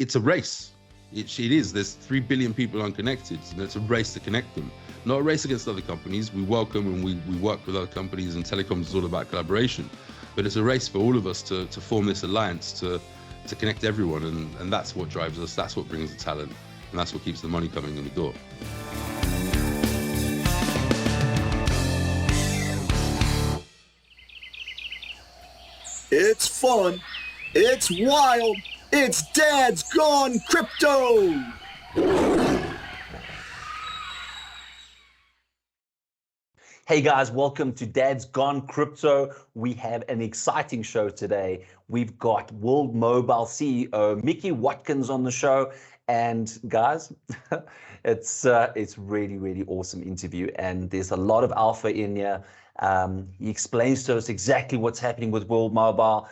it's a race. It is. There's 3 billion people unconnected, and it's a race to connect them. Not a race against other companies. We welcome and we work with other companies, and telecoms is all about collaboration. But it's a race for all of us to form this alliance, to connect everyone, and that's what drives us. That's what brings the talent, and that's what keeps the money coming in the door. It's fun. It's wild. It's Dad's Gone Crypto. Hey guys, welcome to Dad's Gone Crypto. We have an exciting show today. We've got World Mobile CEO Micky Watkins on the show. And guys, it's really, really awesome interview. And there's a lot of alpha in here. He explains to us exactly what's happening with World Mobile,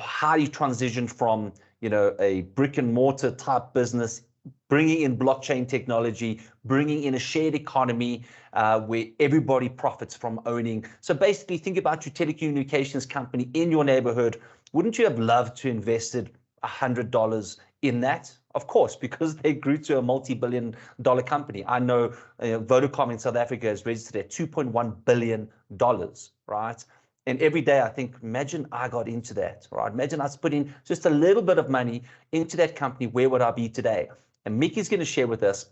how you transition from, a brick and mortar type business, bringing in blockchain technology, bringing in a shared economy where everybody profits from owning. So basically, think about your telecommunications company in your neighborhood. Wouldn't you have loved to invested $100 in that? Of course, because they grew to a multi-billion-dollar company. I know Vodacom in South Africa is registered at $2.1 billion, right? And every day I think, imagine I got into that, right? Imagine I was putting just a little bit of money into that company, where would I be today? And Micky's going to share with us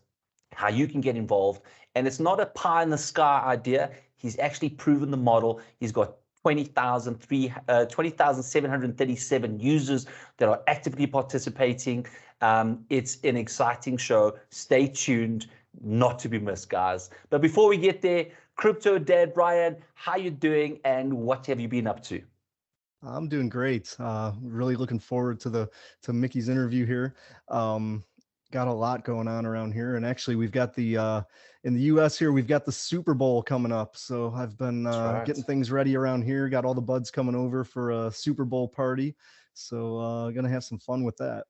how you can get involved. And it's not a pie in the sky idea. He's actually proven the model. He's got 20,737 users that are actively participating. It's an exciting show. Stay tuned, not to be missed, guys. But before we get there, Crypto Dad Ryan, how you doing and what have you been up to? I'm doing great. Really looking forward to Micky's interview here. Got a lot going on around here, and actually we've got the in the US here, we've got the Super Bowl coming up. So I've been getting things ready around here. Got all the buds coming over for a Super Bowl party. So gonna have some fun with that.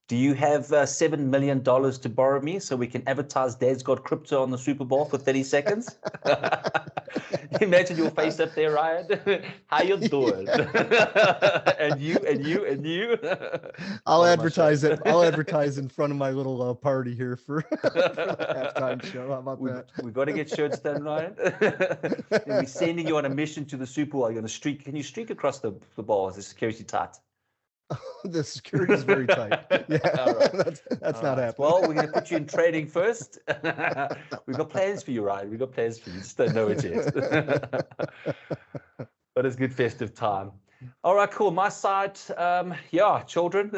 Do you have $7 million to borrow me so we can advertise Dad's Got Crypto on the Super Bowl for 30 seconds? Imagine your face up there, Ryan. How you doing? and you. I'll advertise it. I'll advertise in front of my little party here for the halftime show. How about that? We've got to get shirts done, Ryan. We're sending you on a mission to the Super Bowl. You're going to streak. Can you streak across the ball? Is the security tight? The security is very tight. Yeah, right. that's not happening. Well, we're going to put you in training first. We've got plans for you, Ryan. We've got plans for you. Just don't know it yet. But it's good festive time. All right, cool. My side, children.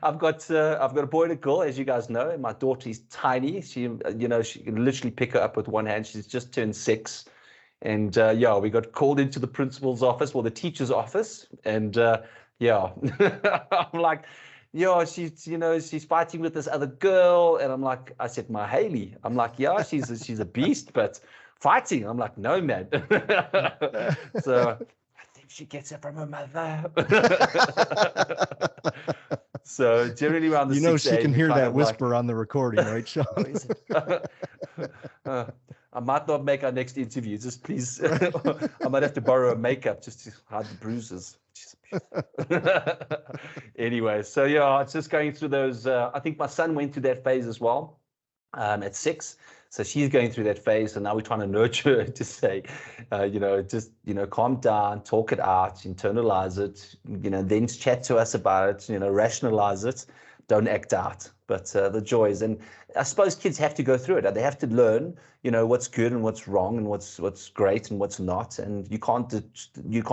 I've got a boy and a girl, as you guys know. And my daughter is tiny. She can literally pick her up with one hand. She's just turned 6. And we got called into the principal's office, the teacher's office, and I'm like, she's fighting with this other girl, and I'm like, I said, my Haley. I'm like, she's a beast, but fighting. I'm like, no, man. So I think she gets it from her mother. So generally around the she can hear that whisper on the recording, right, Sean? I might not make our next interview. Just please, I might have to borrow a makeup just to hide the bruises. Anyway, so it's just going through those. I think my son went through that phase as well at 6. So she's going through that phase, and now we're trying to nurture her to say, calm down, talk it out, internalize it, then chat to us about it, rationalize it, don't act out. But the joys, and I suppose kids have to go through it. They have to learn, what's good and what's wrong and what's great and what's not. And you can't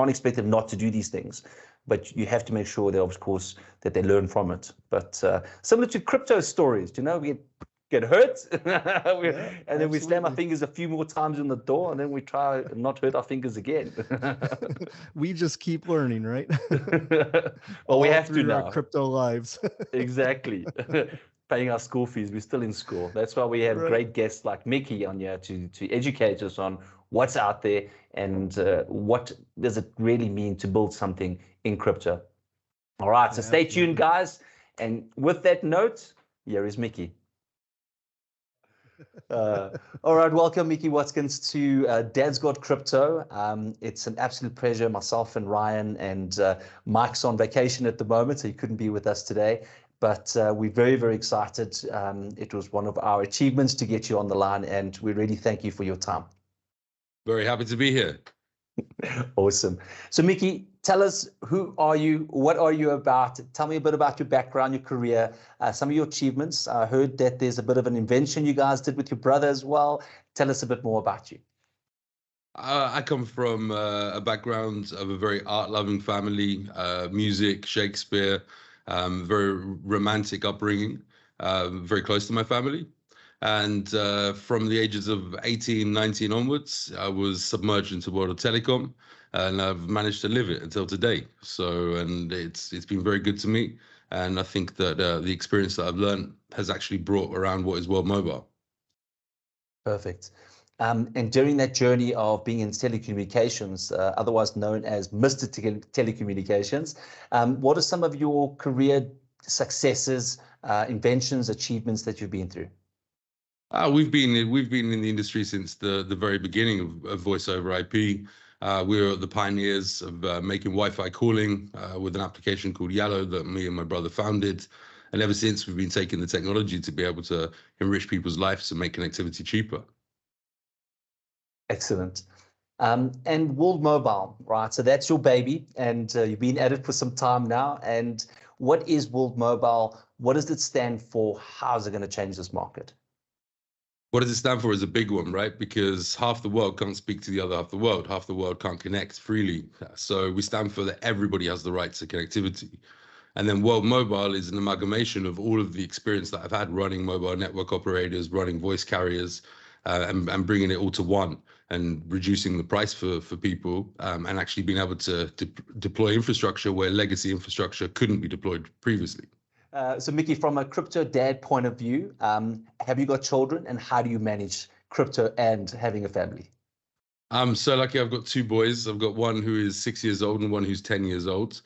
expect them not to do these things. But you have to make sure that, of course, that they learn from it. But similar to crypto stories, we get hurt, and then we slam our fingers a few more times in the door, and then we try and not hurt our fingers again. We just keep learning, right? Well, we have to now. Our crypto lives. Exactly. Paying our school fees. We're still in school. That's why we have great guests like Micky on here to educate us on what's out there and what does it really mean to build something in crypto. All right, so stay tuned, guys. And with that note, here is Micky. All right, welcome Micky Watkins to Dad's Got Crypto. It's an absolute pleasure. Myself and Ryan and Mike's on vacation at the moment, so he couldn't be with us today. but we're very, very excited. It was one of our achievements to get you on the line, and we really thank you for your time. Very happy to be here. Awesome. So Micky, tell us, who are you? What are you about? Tell me a bit about your background, your career, some of your achievements. I heard that there's a bit of an invention you guys did with your brother as well. Tell us a bit more about you. I come from a background of a very art-loving family, music, Shakespeare, very romantic upbringing, very close to my family. And from the ages of 18, 19 onwards, I was submerged into the world of telecom, and I've managed to live it until today. So, and it's been very good to me. And I think that the experience that I've learned has actually brought around what is World Mobile. Perfect. And during that journey of being in telecommunications, otherwise known as Mr. Telecommunications, what are some of your career successes, inventions, achievements that you've been through? We've been in the industry since the very beginning of voice over IP. We were the pioneers of making Wi-Fi calling with an application called Yellow that me and my brother founded. And ever since, we've been taking the technology to be able to enrich people's lives and make connectivity cheaper. Excellent. And World Mobile, right? So that's your baby, and you've been at it for some time now. And what is World Mobile? What does it stand for? How is it going to change this market? What does it stand for is a big one, right? Because half the world can't speak to the other half the world. Half the world can't connect freely. So we stand for that everybody has the right to connectivity. And then World Mobile is an amalgamation of all of the experience that I've had running mobile network operators, running voice carriers, and bringing it all to one and reducing the price for people, and actually being able to deploy infrastructure where legacy infrastructure couldn't be deployed previously. So Micky, from a crypto dad point of view, have you got children, and how do you manage crypto and having a family? I'm so lucky. I've got two boys. I've got one who is 6 years old and one who's 10 years old.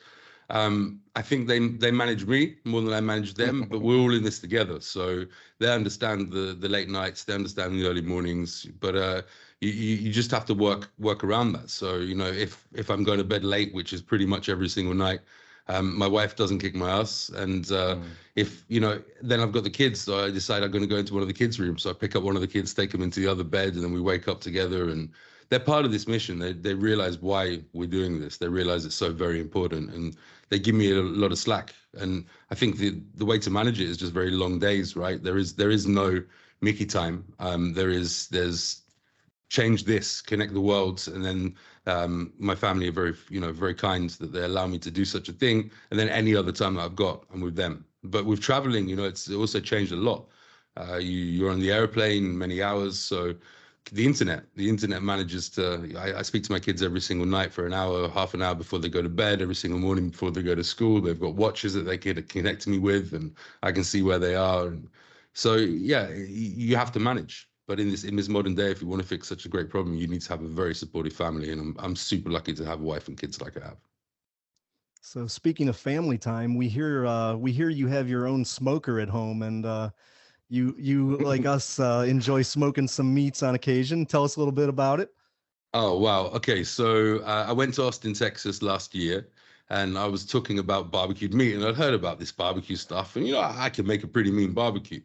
I think they manage me more than I manage them, but we're all in this together. So they understand the late nights, they understand the early mornings, but you just have to work around that. So, you know, if I'm going to bed late, which is pretty much every single night, my wife doesn't kick my ass. And if, you know, then I've got the kids, so I decide I'm going to go into one of the kids' rooms. So I pick up one of the kids, take them into the other bed, and then we wake up together. And they're part of this mission. They realize why we're doing this. They realize it's so very important, and they give me a lot of slack. And I think the way to manage it is just very long days, right? There is no Mickey time. There's change this, connect the worlds, and then my family are very kind that they allow me to do such a thing. And then any other time that I've got, I'm with them. But with traveling, you know, it's also changed a lot. You're on the airplane many hours, so the internet manages to, I speak to my kids every single night for an hour, half an hour before they go to bed, every single morning before they go to school. They've got watches that they can connect to me with, and I can see where they are. And so, yeah, you have to manage. But in this modern day, if you want to fix such a great problem, you need to have a very supportive family. And I'm super lucky to have a wife and kids like I have. So speaking of family time, we hear you have your own smoker at home, and you like us enjoy smoking some meats on occasion. Tell us a little bit about it. Oh, wow. Okay, so I went to Austin, Texas last year, and I was talking about barbecued meat, and I'd heard about this barbecue stuff, and, you know, I can make a pretty mean barbecue,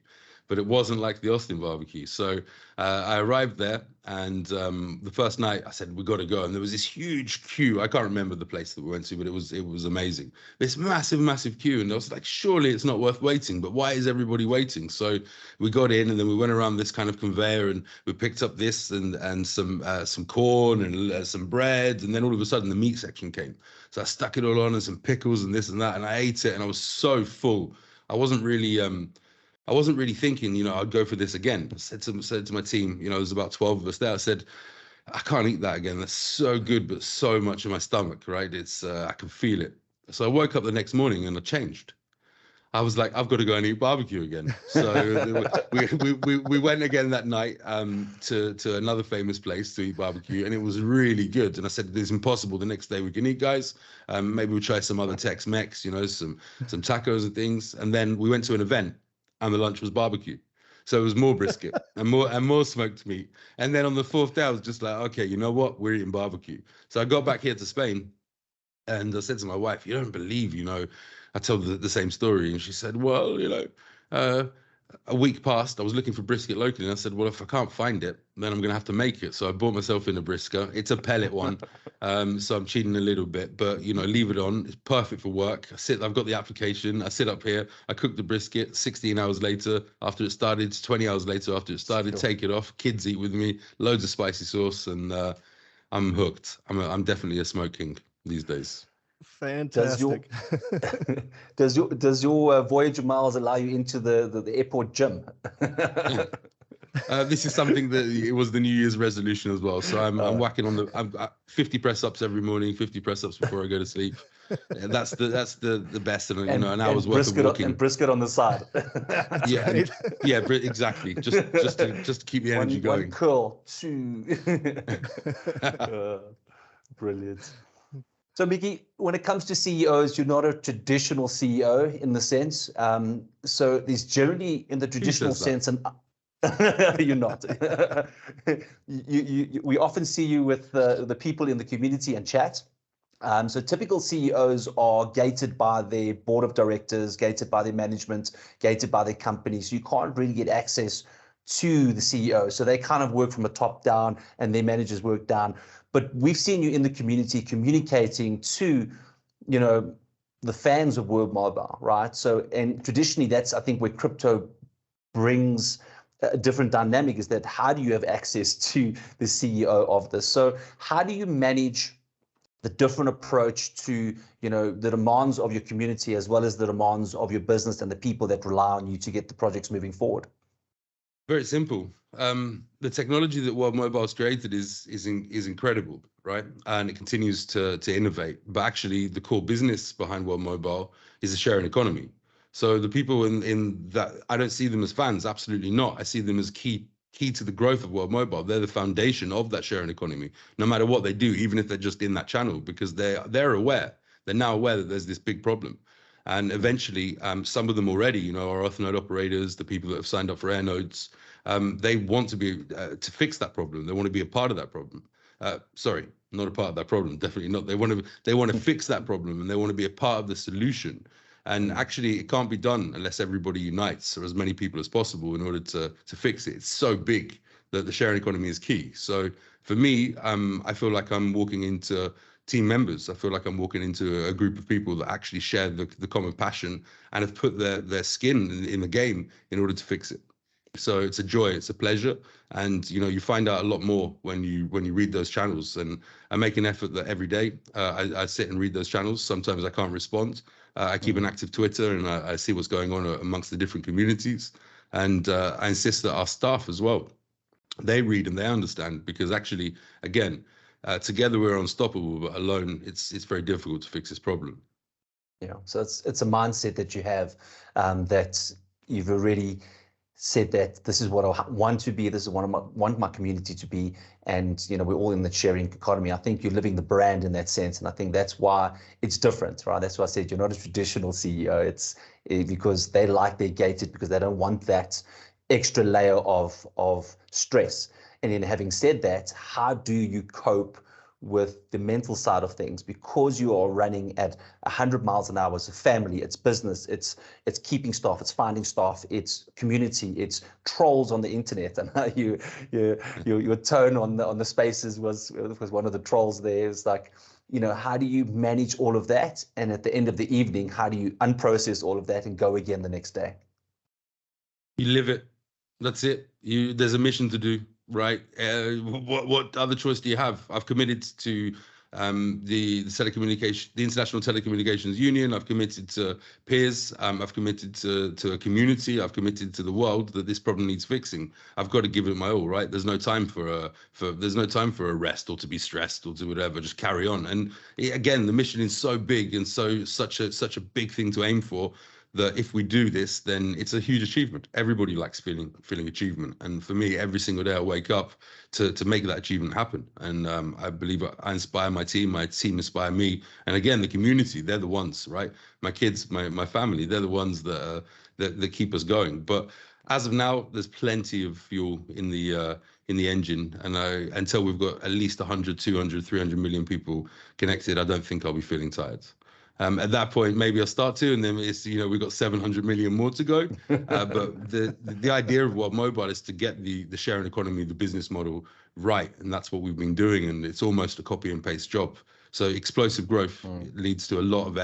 but it wasn't like the Austin barbecue. So I arrived there, and the first night I said, we got to go. And there was this huge queue. I can't remember the place that we went to, but it was amazing. This massive queue. And I was like, surely it's not worth waiting, but why is everybody waiting? So we got in, and then we went around this kind of conveyor, and we picked up this and some corn and some bread. And then all of a sudden the meat section came. So I stuck it all on, and some pickles and this and that, and I ate it, and I was so full. I wasn't really thinking, you know, I'd go for this again. I said to my team, you know, there's about 12 of us there. I said, I can't eat that again. That's so good, but so much in my stomach, right? It's I can feel it. So I woke up the next morning and I changed. I was like, I've got to go and eat barbecue again. So we went again that night to another famous place to eat barbecue, and it was really good. And I said, it's impossible. The next day we can eat, guys. Maybe we'll try some other Tex-Mex, you know, some tacos and things. And then we went to an event, and the lunch was barbecue. So it was more brisket and more smoked meat. And then on the fourth day, I was just like, okay, you know what? We're eating barbecue. So I got back here to Spain, and I said to my wife, you don't believe, you know, I told the same story, and she said, well, a week passed. I was looking for brisket locally, and I said, well, if I can't find it, then I'm going to have to make it. So I bought myself in a brisket. It's a pellet one, so I'm cheating a little bit, but leave it on. It's perfect for work. I've got the application. I sit up here. I cook the brisket. 16 hours later, after it started, 20 hours later after it started, Sure. take it off. Kids eat with me. Loads of spicy sauce, and I'm hooked. I'm definitely a smoke king these days. Fantastic. Does your Voyager miles allow you into the airport gym? This is something that it was the New Year's resolution as well. So I'm whacking on I'm 50 press ups every morning, 50 press ups before I go to sleep. And that's the best, and an hour's worth of walking. And brisket on the side. Yeah, exactly. Just to keep the energy going. One curl, brilliant. So, Micky, when it comes to CEOs, you're not a traditional CEO in the sense. So there's generally in the traditional sense, and you're not. We often see you with the people in the community and chat. So typical CEOs are gated by their board of directors, gated by their management, gated by their companies. So you can't really get access to the CEO. So they kind of work from the top down, and their managers work down. But we've seen you in the community communicating to, the fans of World Mobile, right? So, and traditionally, that's, I think, where crypto brings a different dynamic, is that how do you have access to the CEO of this? So how do you manage the different approach to, the demands of your community as well as the demands of your business and the people that rely on you to get the projects moving forward? Very simple. The technology that World Mobile has created is incredible, right? And it continues to innovate. But actually, the core business behind World Mobile is a sharing economy. So the people in that, I don't see them as fans. Absolutely not. I see them as key to the growth of World Mobile. They're the foundation of that sharing economy, no matter what they do, even if they're just in that channel, because they're aware. They're now aware that there's this big problem. And eventually, some of them already, our Earthnode operators, the people that have signed up for Airnodes, they want to be to fix that problem. They want to be a part of that problem. Sorry, not a part of that problem. Definitely not. They want to fix that problem, and they want to be a part of the solution. And actually, it can't be done unless everybody unites, or as many people as possible, in order to fix it. It's so big that the sharing economy is key. So for me, I feel like I'm walking into team members. I feel like I'm walking into a group of people that actually share the common passion and have put their skin in the game in order to fix it. So it's a joy, it's a pleasure, and you find out a lot more when you read those channels. And I make an effort that every day I sit and read those channels. Sometimes I can't respond. I keep an active Twitter, and I see what's going on amongst the different communities. And I insist that our staff as well, they read and they understand, because actually, again, together we're unstoppable, but alone it's very difficult to fix this problem. So it's a mindset that you have, that you've already said that this is what I want to be, this is what I want my community to be, and we're all in the sharing economy. I think you're living the brand in that sense, and I think that's why it's different, right? That's why I said you're not a traditional CEO. It's because they like their gated, because they don't want that extra layer of stress. And then, having said that, how do you cope with the mental side of things, because you are running at 100 miles an hour as a family? It's business, it's keeping staff, it's finding staff, it's community, it's trolls on the internet. And your tone on the spaces was one of the trolls there. It's like, how do you manage all of that? And at the end of the evening, how do you unprocess all of that and go again the next day? You live it. That's it. There's a mission to do. Right. What other choice do you have? I've committed to the International Telecommunications Union. I've committed to peers. I've committed to a community. I've committed to the world that this problem needs fixing. I've got to give it my all. Right. There's no time for a rest or to be stressed or to whatever. Just carry on. And again, the mission is so big and such a big thing to aim for, that if we do this, then it's a huge achievement. Everybody likes feeling achievement. And for me, every single day I wake up to make that achievement happen. And I believe I inspire my team inspire me. And again, the community, they're the ones, right? My kids, my family, they're the ones that keep us going. But as of now, there's plenty of fuel in the engine. And until we've got at least 100, 200, 300 million people connected, I don't think I'll be feeling tired. At that point, maybe I'll start to, and then it's, we've got 700 million more to go. But the idea of what mobile is to get the sharing economy, the business model right, and that's what we've been doing, and it's almost a copy and paste job. So explosive growth leads to a lot of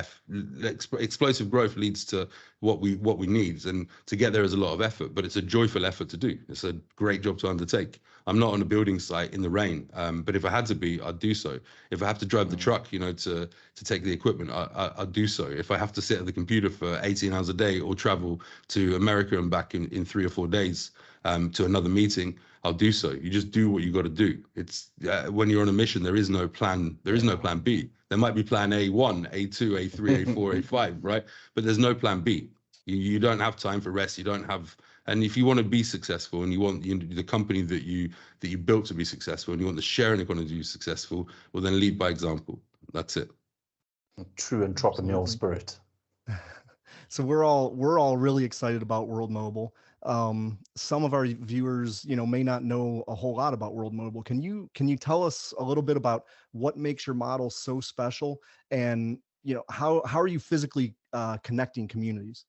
explosive growth leads to what we need, and to get there is a lot of effort, but it's a joyful effort to do. It's a great job to undertake. I'm not on a building site in the rain, but if I had to be, I'd do so. If I have to drive the truck, to take the equipment, I'd do so. If I have to sit at the computer for 18 hours a day or travel to America and back in 3 or 4 days to another meeting, I'll do so. You just do what you got to do. It's when you're on a mission, there is no plan. There is no plan B. There might be plan A1, A2, A3, A4, A5, right? But there's no plan B. You don't have time for rest. You don't have, and if you want to be successful and you want the company that you built to be successful, and you want the sharing economy to be successful, well, then lead by example. That's it. True entrepreneurial spirit. So we're all really excited about World Mobile. Some of our viewers, may not know a whole lot about World Mobile. Can you tell us a little bit about what makes your model so special, and how are you physically connecting communities?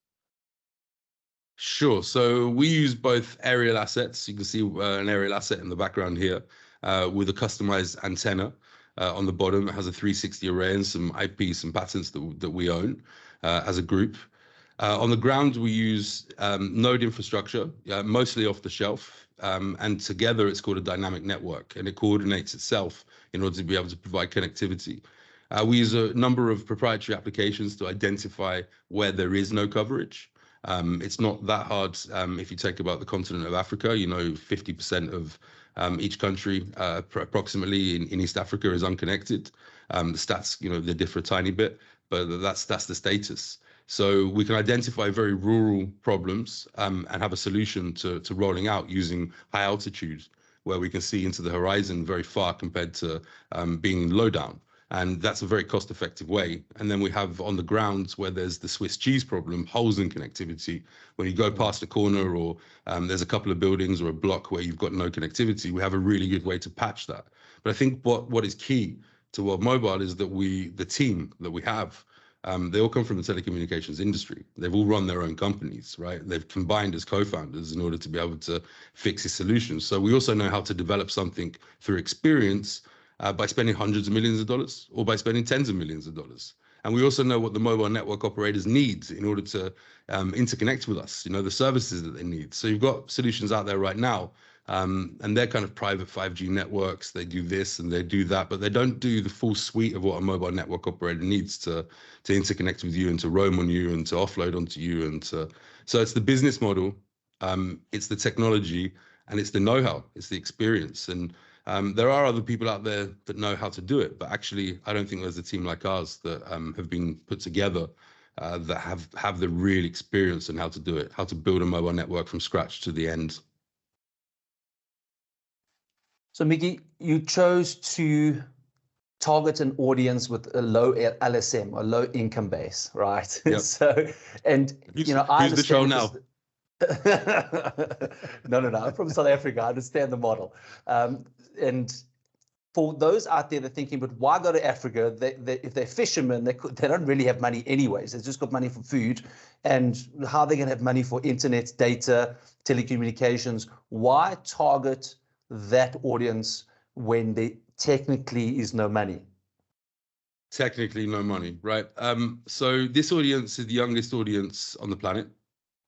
Sure. So we use both aerial assets. You can see an aerial asset in the background here with a customized antenna on the bottom. It has a 360 array and some IP, some patents that we own as a group. On the ground, we use node infrastructure, mostly off the shelf, and together it's called a dynamic network, and it coordinates itself in order to be able to provide connectivity. We use a number of proprietary applications to identify where there is no coverage. It's not that hard if you take about the continent of Africa. 50% of each country approximately in East Africa is unconnected. The stats, they differ a tiny bit, but that's the status. So we can identify very rural problems and have a solution to rolling out using high altitude, where we can see into the horizon very far compared to being low down. And that's a very cost-effective way. And then we have on the ground where there's the Swiss cheese problem, holes in connectivity. When you go past a corner or there's a couple of buildings or a block where you've got no connectivity, we have a really good way to patch that. But I think what is key to World Mobile is that the team that we have, they all come from the telecommunications industry. They've all run their own companies, right? They've combined as co-founders in order to be able to fix these solutions. So we also know how to develop something through experience by spending hundreds of millions of dollars or by spending tens of millions of dollars. And we also know what the mobile network operators need in order to interconnect with us, the services that they need. So you've got solutions out there right now, and they're kind of private 5G networks. They do this and they do that, but they don't do the full suite of what a mobile network operator needs to interconnect with you and to roam on you and to offload onto you. So it's the business model, it's the technology, and it's the know-how, it's the experience. And there are other people out there that know how to do it, but actually, I don't think there's a team like ours that have been put together that have the real experience in how to do it, how to build a mobile network from scratch to the end. So, Micky, you chose to target an audience with a low LSM, a low income base, right? Yep. So, and who's the show now? No. I'm from South Africa. I understand the model. And for those out there that are thinking, but why go to Africa? If they're fishermen, they don't really have money anyways. They've just got money for food. And how are they going to have money for internet, data, telecommunications? Why target that audience when there technically is no money? Technically no money, right? So this audience is the youngest audience on the planet,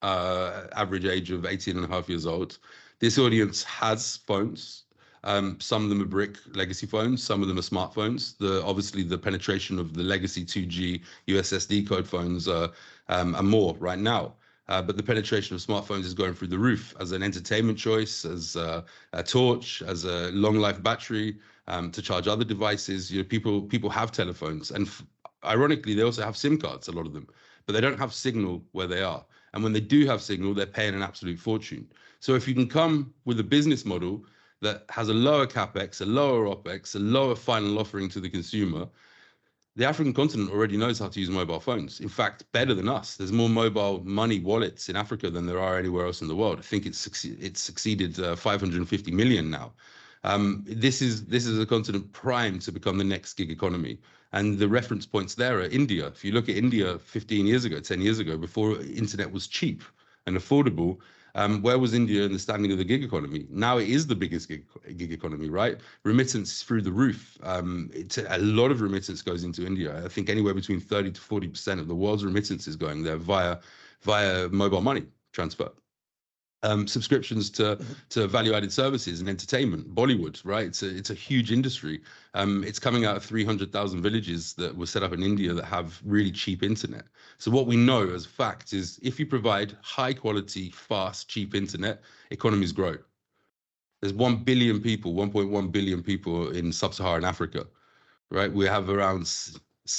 average age of 18 and a half years old. This audience has phones. Some of them are brick legacy phones, some of them are smartphones. Obviously the penetration of the legacy 2G USSD code phones are more right now. But the penetration of smartphones is going through the roof as an entertainment choice, as a torch, as a long life battery to charge other devices. People have telephones, and ironically, they also have SIM cards, a lot of them, but they don't have signal where they are. And when they do have signal, they're paying an absolute fortune. So if you can come with a business model that has a lower capex, a lower opex, a lower final offering to the consumer, the African continent already knows how to use mobile phones. In fact, better than us. There's more mobile money wallets in Africa than there are anywhere else in the world. I think it's succeeded 550 million now. This is a continent primed to become the next gig economy. And the reference points there are India. If you look at India 15 years ago, 10 years ago, before internet was cheap and affordable, where was India in the standing of the gig economy? Now it is the biggest gig economy, right? Remittance through the roof. A lot of remittance goes into India. I think anywhere between 30 to 40% of the world's remittance is going there via mobile money transfer. Subscriptions to value-added services and entertainment, Bollywood, right? It's a huge industry. It's coming out of 300,000 villages that were set up in India that have really cheap internet. So what we know as a fact is if you provide high-quality, fast, cheap internet, economies grow. There's 1 billion people, 1.1 billion people in sub-Saharan Africa, right? We have around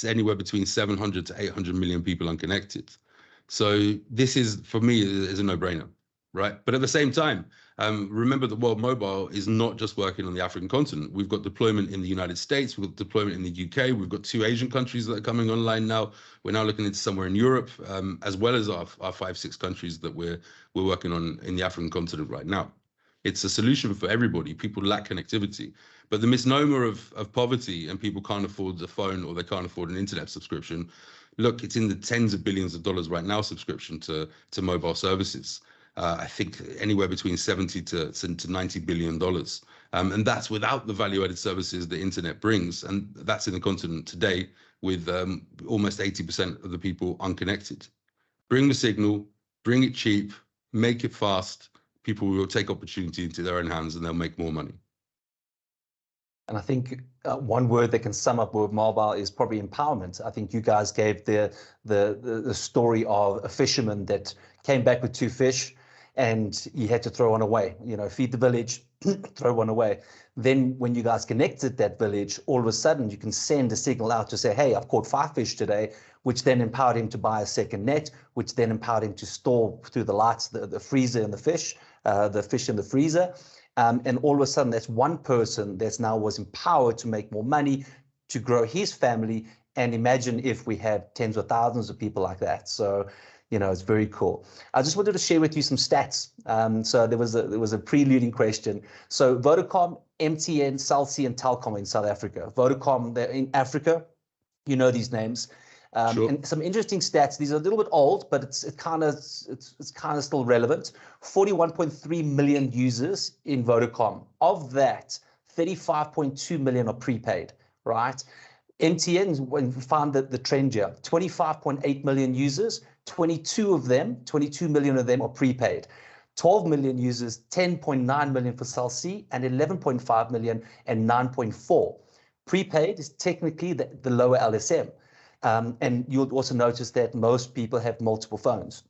anywhere between 700 to 800 million people unconnected. So this is, for me, is a no-brainer. Right. But at the same time, remember that World Mobile is not just working on the African continent. We've got deployment in the United States. We've got deployment in the UK. We've got 2 Asian countries that are coming online now. We're now looking into somewhere in Europe, as well as our 5-6 countries that we're working on in the African continent right now. It's a solution for everybody. People lack connectivity. But the misnomer of poverty and people can't afford a phone or they can't afford an internet subscription, look, it's in the tens of billions of dollars right now, subscription to mobile services. I think anywhere between 70 to $90 billion. And that's without the value-added services the internet brings. And that's in the continent today with almost 80% of the people unconnected. Bring the signal, bring it cheap, make it fast. People will take opportunity into their own hands and they'll make more money. And I think one word that can sum up World Mobile is probably empowerment. I think you guys gave the story of a fisherman that came back with 2 fish and he had to throw one away, feed the village, throw one away. Then when you guys connected that village, all of a sudden you can send a signal out to say, hey, I've caught 5 fish today, which then empowered him to buy a second net, which then empowered him to store through the lights, the freezer and the fish in the freezer. And all of a sudden that's one person that's now was empowered to make more money, to grow his family. And imagine if we have tens of thousands of people like that. So, it's very cool. I just wanted to share with you some stats. So there was a preluding question. So Vodacom, MTN, Cell C, and Telkom in South Africa. Vodacom, they're in Africa. You know these names. Sure. And some interesting stats. These are a little bit old, but it's kind of still relevant. 41.3 million users in Vodacom. Of that, 35.2 million are prepaid, right? MTN, when we found the trend here, 25.8 million users, 22 million of them are prepaid. 12 million users, 10.9 million for Cell C, and 11.5 million and 9.4. Prepaid is technically the lower LSM. And you'll also notice that most people have multiple phones.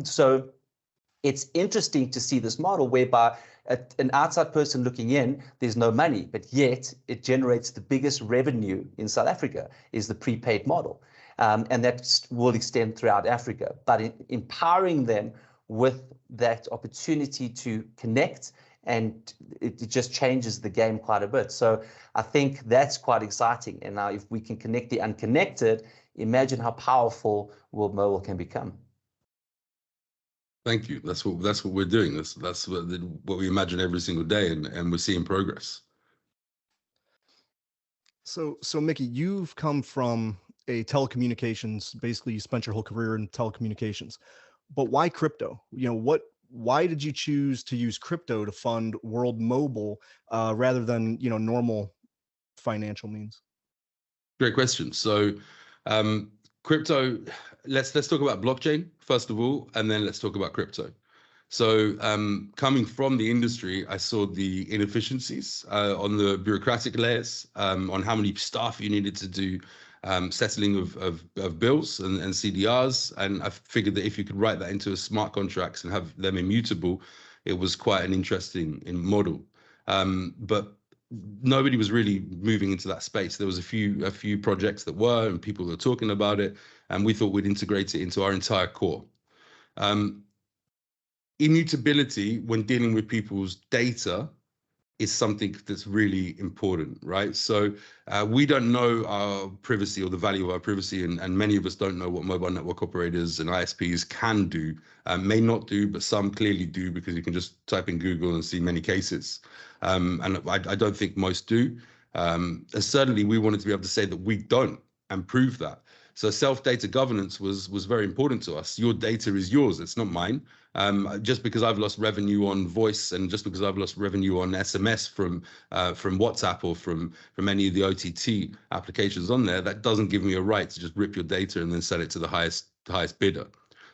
So it's interesting to see this model whereby an outside person looking in, there's no money, but yet it generates the biggest revenue in South Africa is the prepaid model. And that will extend throughout Africa, but empowering them with that opportunity to connect, and it just changes the game quite a bit. So I think that's quite exciting. And now if we can connect the unconnected, imagine how powerful World Mobile can become. Thank you. That's what we're doing. That's what we imagine every single day, and we're seeing progress. So Micky, you've come from a telecommunications, basically you spent your whole career in telecommunications, but why crypto? Why did you choose to use crypto to fund World Mobile rather than, normal financial means? Great question. So crypto, let's talk about blockchain first of all, and then let's talk about crypto. So coming from the industry, I saw the inefficiencies on the bureaucratic layers, on how many staff you needed to do settling of bills and CDRs. And I figured that if you could write that into smart contracts and have them immutable, it was quite an interesting model. But nobody was really moving into that space. There was a few projects that were, and people were talking about it, and we thought we'd integrate it into our entire core. Immutability when dealing with people's data is something that's really important, right? So we don't know our privacy or the value of our privacy, and many of us don't know what mobile network operators and ISPs can do, may not do, but some clearly do, because you can just type in Google and see many cases. And I don't think most do. Certainly we wanted to be able to say that we don't and prove that. So self-data governance was very important to us. Your data is yours, it's not mine. Just because I've lost revenue on voice, and just because I've lost revenue on SMS from WhatsApp or from any of the OTT applications on there, that doesn't give me a right to just rip your data and then sell it to the highest bidder.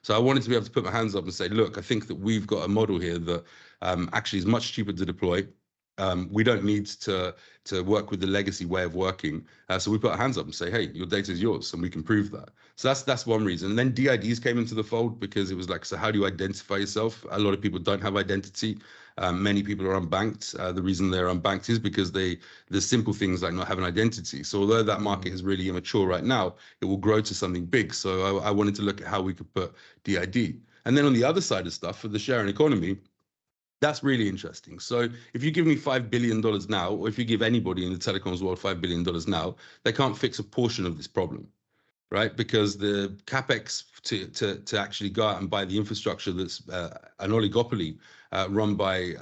So I wanted to be able to put my hands up and say, look, I think that we've got a model here that actually is much cheaper to deploy. We don't need to work with the legacy way of working. So we put our hands up and say, hey, your data is yours, and we can prove that. So that's one reason. And then DIDs came into the fold because it was like, so how do you identify yourself? A lot of people don't have identity. Many people are unbanked. The reason they're unbanked is because there's simple things like not having identity. So although that market is really immature right now, it will grow to something big. So I wanted to look at how we could put DID. And then on the other side of stuff, for the sharing economy, that's really interesting. So if you give me $5 billion now, or if you give anybody in the telecoms world $5 billion now, they can't fix a portion of this problem, right? Because the capex to actually go out and buy the infrastructure that's an oligopoly run by,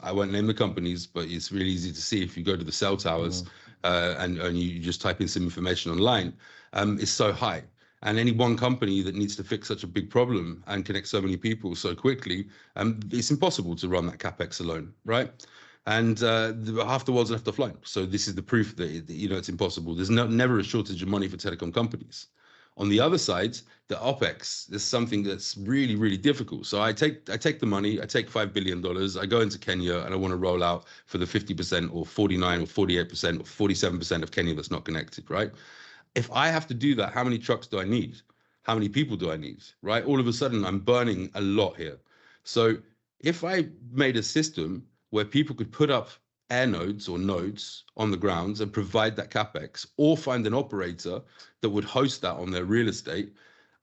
I won't name the companies, but it's really easy to see if you go to the cell towers and you just type in some information online, is so high. And any one company that needs to fix such a big problem and connect so many people so quickly, it's impossible to run that capex alone, right? And half the world's left offline. So this is the proof that it's impossible. There's never a shortage of money for telecom companies. On the other side, the OPEX is something that's really, really difficult. So I take the money, I take $5 billion, I go into Kenya and I want to roll out for the 50% or 49 or 48% or 47% of Kenya that's not connected, right? If I have to do that, how many trucks do I need? How many people do I need, right? All of a sudden, I'm burning a lot here. So if I made a system where people could put up air nodes or nodes on the grounds and provide that capex, or find an operator that would host that on their real estate,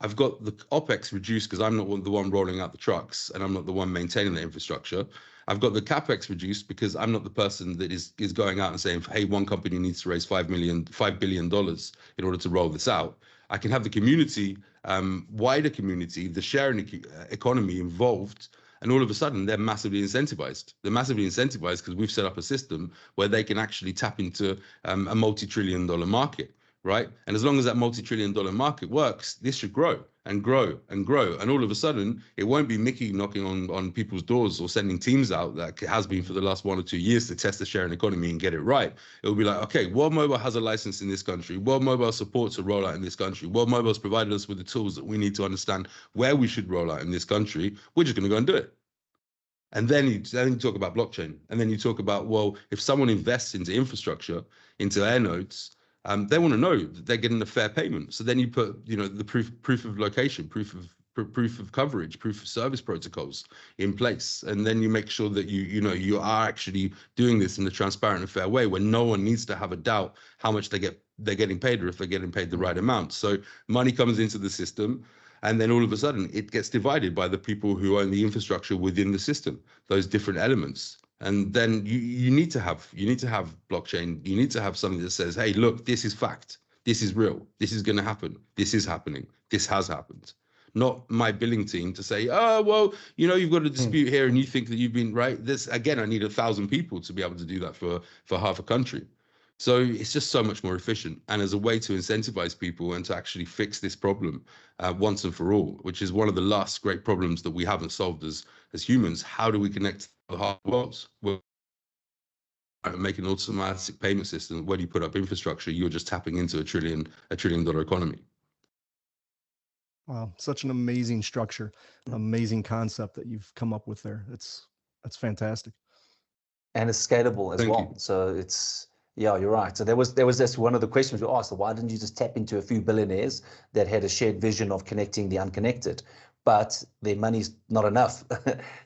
I've got the OPEX reduced because I'm not the one rolling out the trucks and I'm not the one maintaining the infrastructure. I've got the capex reduced because I'm not the person that is going out and saying, hey, one company needs to raise $5 billion in order to roll this out. I can have the community, wider community, the sharing economy involved, and all of a sudden they're massively incentivized. They're massively incentivized because we've set up a system where they can actually tap into a multi-trillion-dollar market, right? And as long as that multi-trillion-dollar market works, this should grow and grow and grow. And all of a sudden, it won't be Micky knocking on people's doors or sending teams out like it has been for the last 1 or 2 years to test the sharing economy and get it right. It'll be like, okay, World Mobile has a license in this country. World Mobile supports a rollout in this country. World Mobile has provided us with the tools that we need to understand where we should roll out in this country. We're just going to go and do it. And then you talk about blockchain. And then you talk about, well, if someone invests into infrastructure, into air nodes, they want to know that they're getting a fair payment. So then you put, the proof of location, proof of coverage, proof of service protocols in place, and then you make sure that you are actually doing this in a transparent and fair way, where no one needs to have a doubt how much they're getting paid, or if they're getting paid the right amount. So money comes into the system, and then all of a sudden it gets divided by the people who own the infrastructure within the system, those different elements. And then you need to have blockchain. You need to have something that says, hey, look, this is fact. This is real. This is going to happen. This is happening. This has happened. Not my billing team to say, oh, well, you've got a dispute here and you think that you've been right. This, again, I need 1,000 people to be able to do that for half a country. So it's just so much more efficient. And as a way to incentivize people and to actually fix this problem once and for all, which is one of the last great problems that we haven't solved as humans. How do we connect the hard worlds? Well, make an automatic payment system. When you put up infrastructure, you're just tapping into a $1 trillion economy. Wow, such an amazing structure, amazing concept that you've come up with there. That's fantastic. And it's scalable as well. So it's, yeah, you're right. So there was this one of the questions we asked, why didn't you just tap into a few billionaires that had a shared vision of connecting the unconnected? But their money's not enough.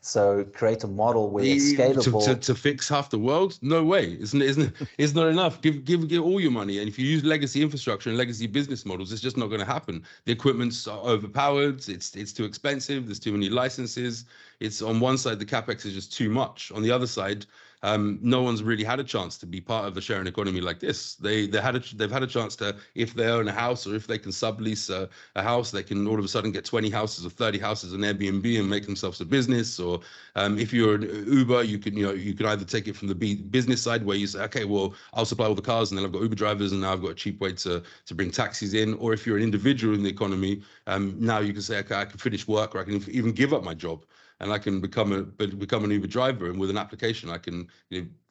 So create a model where it's scalable. To fix half the world? No way. It's not enough. Give all your money. And if you use legacy infrastructure and legacy business models, it's just not going to happen. The equipment's overpowered. It's too expensive. There's too many licenses. It's on one side, the capex is just too much. On the other side, no one's really had a chance to be part of the sharing economy like this. They've had a chance to, if they own a house or if they can sublease a house, they can all of a sudden get 20 houses or 30 houses on Airbnb and make themselves a business. Or if you're an Uber, you can either take it from the business side where you say, okay, well, I'll supply all the cars and then I've got Uber drivers and now I've got a cheap way to bring taxis in. Or if you're an individual in the economy, now you can say, okay, I can finish work, or I can even give up my job and I can become an Uber driver. And with an application, I can,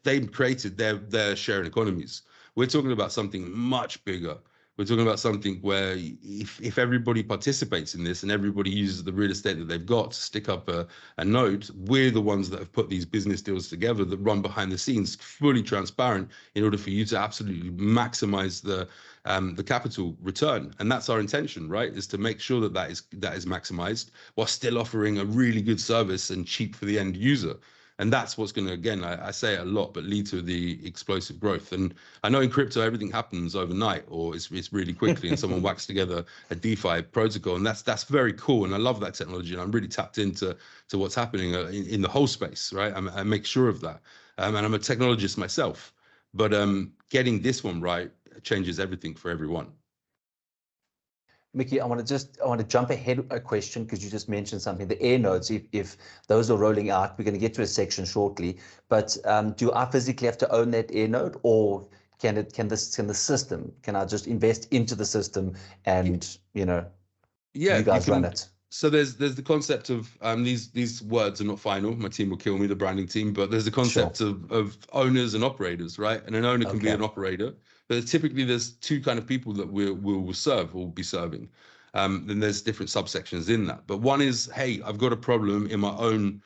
they've created their sharing economies. We're talking about something much bigger. We're talking about something where if everybody participates in this and everybody uses the real estate that they've got to stick up a node, we're the ones that have put these business deals together that run behind the scenes, fully transparent, in order for you to absolutely maximize the capital return. And that's our intention, right? Is to make sure that is maximized while still offering a really good service and cheap for the end user. And that's what's going to, again, I say it a lot, but lead to the explosive growth. And I know in crypto, everything happens overnight, or it's really quickly, and someone whacks together a DeFi protocol. And that's very cool. And I love that technology. And I'm really tapped into what's happening in the whole space, right? I make sure of that. And I'm a technologist myself. But getting this one right changes everything for everyone. Micky, I want to jump ahead a question, because you just mentioned something, the air nodes, if those are rolling out, we're going to get to a section shortly, but do I physically have to own that air node, or can the system, can I just invest into the system and, you guys run it? So there's the concept of these words are not final. My team will kill me, the branding team, but there's the concept of owners and operators, right? And an owner can be an operator, but typically there's two kind of people that we'll serve or be serving. Then there's different subsections in that. But one is, hey, I've got a problem in my own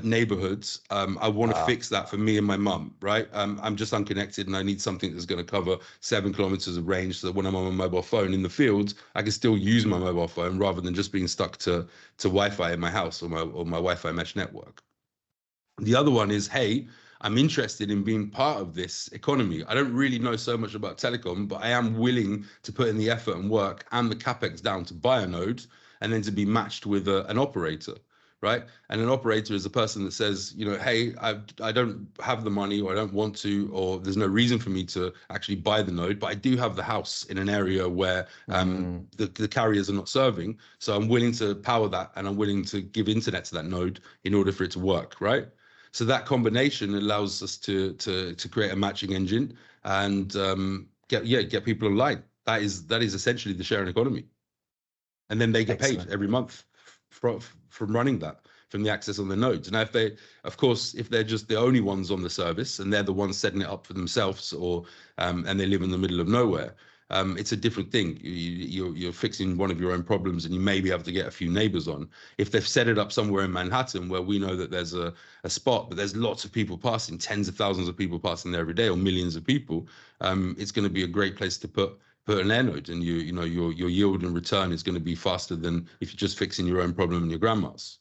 neighborhoods. I want to fix that for me and my mum, right? I'm just unconnected and I need something that's going to cover 7 kilometers of range so that when I'm on my mobile phone in the field, I can still use my mobile phone rather than just being stuck to Wi-Fi in my house or my Wi-Fi mesh network. The other one is, hey, I'm interested in being part of this economy. I don't really know so much about telecom, but I am willing to put in the effort and work and the capex down to buy a node and then to be matched with an operator, right? And an operator is a person that says, hey, I don't have the money, or I don't want to, or there's no reason for me to actually buy the node, but I do have the house in an area where the carriers are not serving. So I'm willing to power that, and I'm willing to give internet to that node in order for it to work, right? So that combination allows us to create a matching engine and get people online. That is essentially the sharing economy, and then they get paid every month from running that, from the access on the nodes. Now, if they're just the only ones on the service and they're the ones setting it up for themselves, or and they live in the middle of nowhere, it's a different thing. You're fixing one of your own problems, and you may be able to get a few neighbors on. If they've set it up somewhere in Manhattan where we know that there's a spot, but there's lots of people passing, tens of thousands of people passing there every day, or millions of people, it's going to be a great place to put an air node, and your yield and return is going to be faster than if you're just fixing your own problem in your grandma's.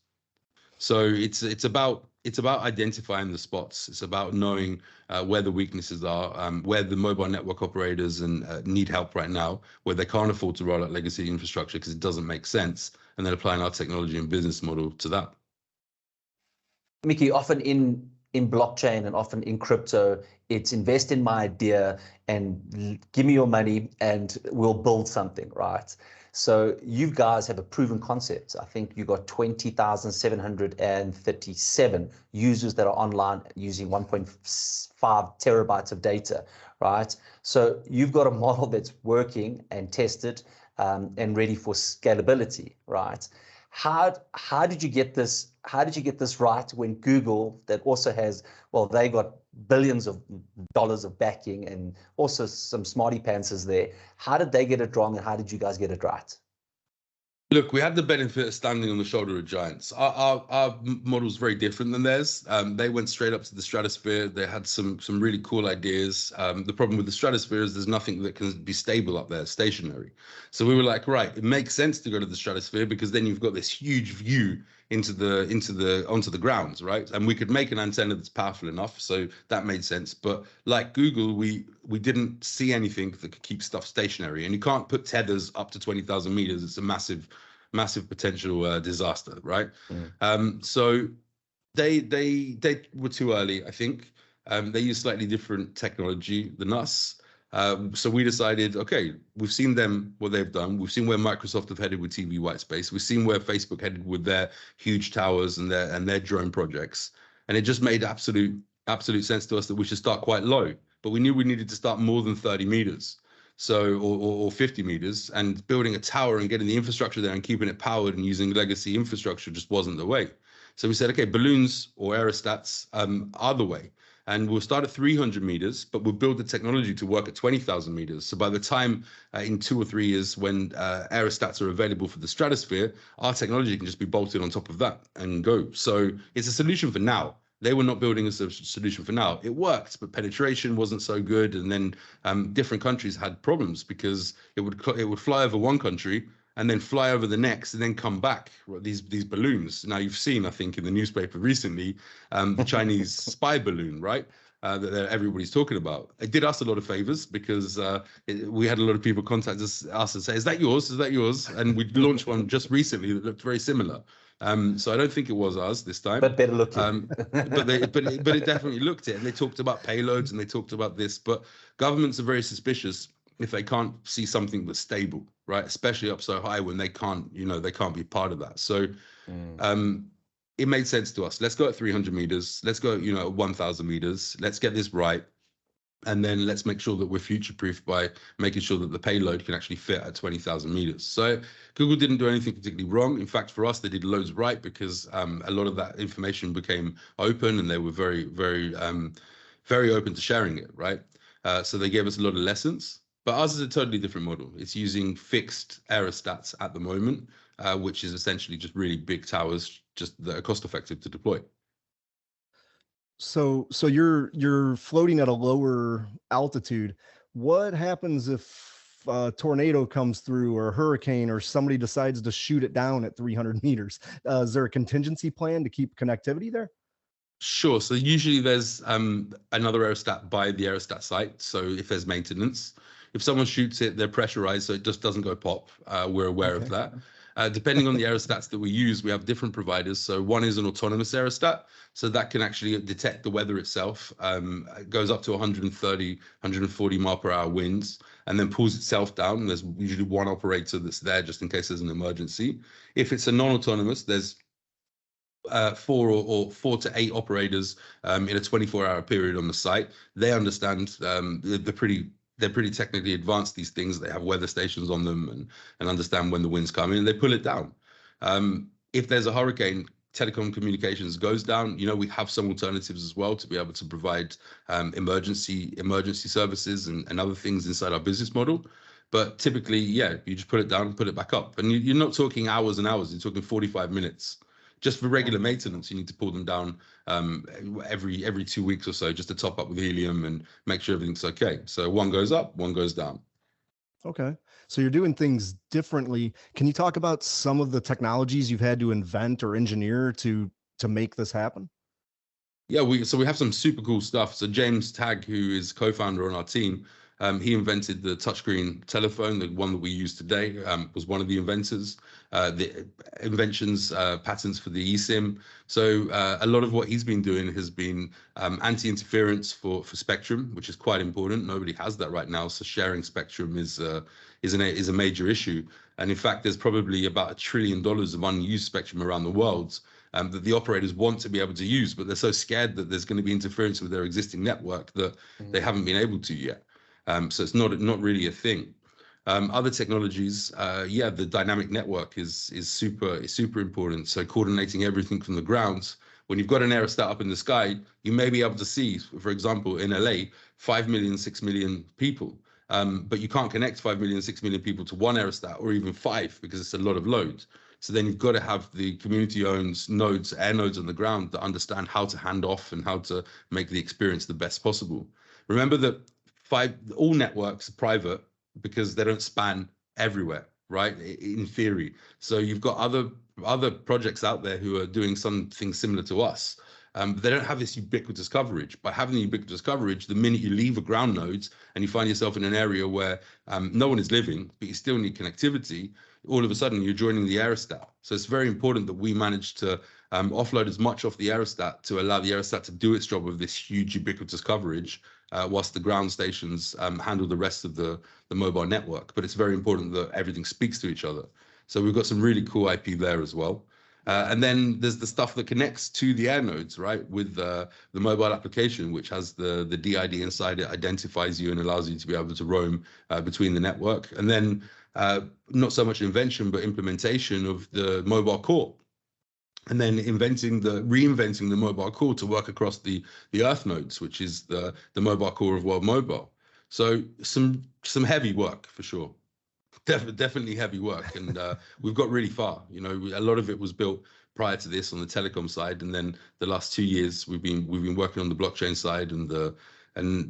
So it's about identifying the spots. It's about knowing where the weaknesses are, where the mobile network operators need help right now, where they can't afford to roll out legacy infrastructure because it doesn't make sense, and then applying our technology and business model to that. Micky, often in blockchain and often in crypto, it's invest in my idea and give me your money and we'll build something, right? So you guys have a proven concept. I think you got 20,737 users that are online using 1.5 terabytes of data, right? So you've got a model that's working and tested and ready for scalability, right? How did you get this? How did you get this right when Google, that also has, well, they got billions of dollars of backing and also some smarty pantsers there. How did they get it wrong, and how did you guys get it right? Look, we had the benefit of standing on the shoulder of giants. Our model's very different than theirs. They went straight up to the stratosphere. They had some really cool ideas. The problem with the stratosphere is there's nothing that can be stable up there, stationary. So we were like, right, it makes sense to go to the stratosphere because then you've got this huge view onto the ground, right? And we could make an antenna that's powerful enough, so that made sense. But like Google, we didn't see anything that could keep stuff stationary, and you can't put tethers up to 20,000 meters. It's a massive potential disaster, right? So they were too early, I think. They use slightly different technology than us. So we decided, okay, we've seen them, what they've done. We've seen where Microsoft have headed with TV white space. We've seen where Facebook headed with their huge towers and their drone projects. And it just made absolute sense to us that we should start quite low. But we knew we needed to start more than 30 meters. So, or 50 meters, and building a tower and getting the infrastructure there and keeping it powered and using legacy infrastructure just wasn't the way. So we said, okay, balloons or aerostats are the way. And we'll start at 300 meters, but we'll build the technology to work at 20,000 meters. So by the time in 2 or 3 years, when aerostats are available for the stratosphere, our technology can just be bolted on top of that and go. So it's a solution for now. They were not building a solution for now. It worked, but penetration wasn't so good. And then different countries had problems because it would fly over one country and then fly over the next and then come back. These balloons. Now you've seen, I think, in the newspaper recently, the Chinese spy balloon, right? That everybody's talking about. It did us a lot of favors because we had a lot of people contact us and say, "Is that yours? Is that yours?" And we launched one just recently that looked very similar. So I don't think it was ours this time, but better looking. but it definitely looked it, and they talked about payloads and they talked about this. But governments are very suspicious if they can't see something that's stable, right? Especially up so high when they can't be part of that. So it made sense to us. Let's go at 300 meters. Let's go, at 1,000 meters. Let's get this right. And then let's make sure that we're future-proof by making sure that the payload can actually fit at 20,000 meters. So Google didn't do anything particularly wrong. In fact, for us, they did loads right because a lot of that information became open and they were very, very, very open to sharing it, right? So they gave us a lot of lessons. But ours is a totally different model. It's using fixed aerostats at the moment, which is essentially just really big towers, just that are cost-effective to deploy. So you're floating at a lower altitude. What happens if a tornado comes through or a hurricane or somebody decides to shoot it down at 300 meters? Is there a contingency plan to keep connectivity there? Sure. So usually there's another aerostat by the aerostat site. So if there's maintenance, if someone shoots it, they're pressurized so it just doesn't go pop. We're aware of that. Depending on the aerostats that we use, we have different providers. So one is an autonomous aerostat. So that can actually detect the weather itself. It goes up to 130, 140 mile per hour winds and then pulls itself down. There's usually one operator that's there just in case there's an emergency. If it's a non-autonomous, there's 4 to 8 operators in a 24-hour period on the site. They understand they're pretty technically advanced, these things. They have weather stations on them and understand when the winds come in and they pull it down. If there's a hurricane, telecom communications goes down. We have some alternatives as well to be able to provide emergency services and other things inside our business model. But typically, you just put it down and put it back up. And you're not talking hours and hours, you're talking 45 minutes. Just for regular maintenance, you need to pull them down every 2 weeks or so just to top up with helium and make sure everything's okay. So one goes up, one goes down. Okay. So you're doing things differently. Can you talk about some of the technologies you've had to invent or engineer to make this happen? Yeah, we have some super cool stuff. So James Tagg, who is co-founder on our team, he invented the touchscreen telephone. The one that we use today was one of the inventors. The inventions, patents for the eSIM. So a lot of what he's been doing has been anti-interference for spectrum, which is quite important. Nobody has that right now. So sharing spectrum is a major issue. And in fact, there's probably about $1 trillion of unused spectrum around the world that the operators want to be able to use, but they're so scared that there's going to be interference with their existing network that they haven't been able to yet. So it's not really a thing. Other technologies, the dynamic network is super important. So coordinating everything from the ground. When you've got an aerostat up in the sky, you may be able to see, for example, in LA, 5 million, 6 million people. But you can't connect 5 million, 6 million people to one aerostat or even 5 because it's a lot of load. So then you've got to have the community-owned nodes, air nodes on the ground that understand how to hand off and how to make the experience the best possible. Remember that all networks are private because they don't span everywhere, right? In theory. So you've got other projects out there who are doing something similar to us. But they don't have this ubiquitous coverage. By having the ubiquitous coverage, the minute you leave a ground node and you find yourself in an area where no one is living, but you still need connectivity, all of a sudden you're joining the aerostat. So it's very important that we manage to offload as much off the aerostat to allow the aerostat to do its job of this huge ubiquitous coverage, whilst the ground stations handle the rest of the mobile network. But it's very important that everything speaks to each other. So we've got some really cool IP there as well. And then there's the stuff that connects to the air nodes, right? With the mobile application, which has the DID inside it, identifies you and allows you to be able to roam between the network. And then not so much invention, but implementation of the mobile core. And then reinventing the mobile core to work across the Earth nodes, which is the mobile core of World Mobile. So some heavy work for sure. Definitely heavy work, and we've got really far. You know, a lot of it was built prior to this on the telecom side, and then the last 2 years we've been working on the blockchain side and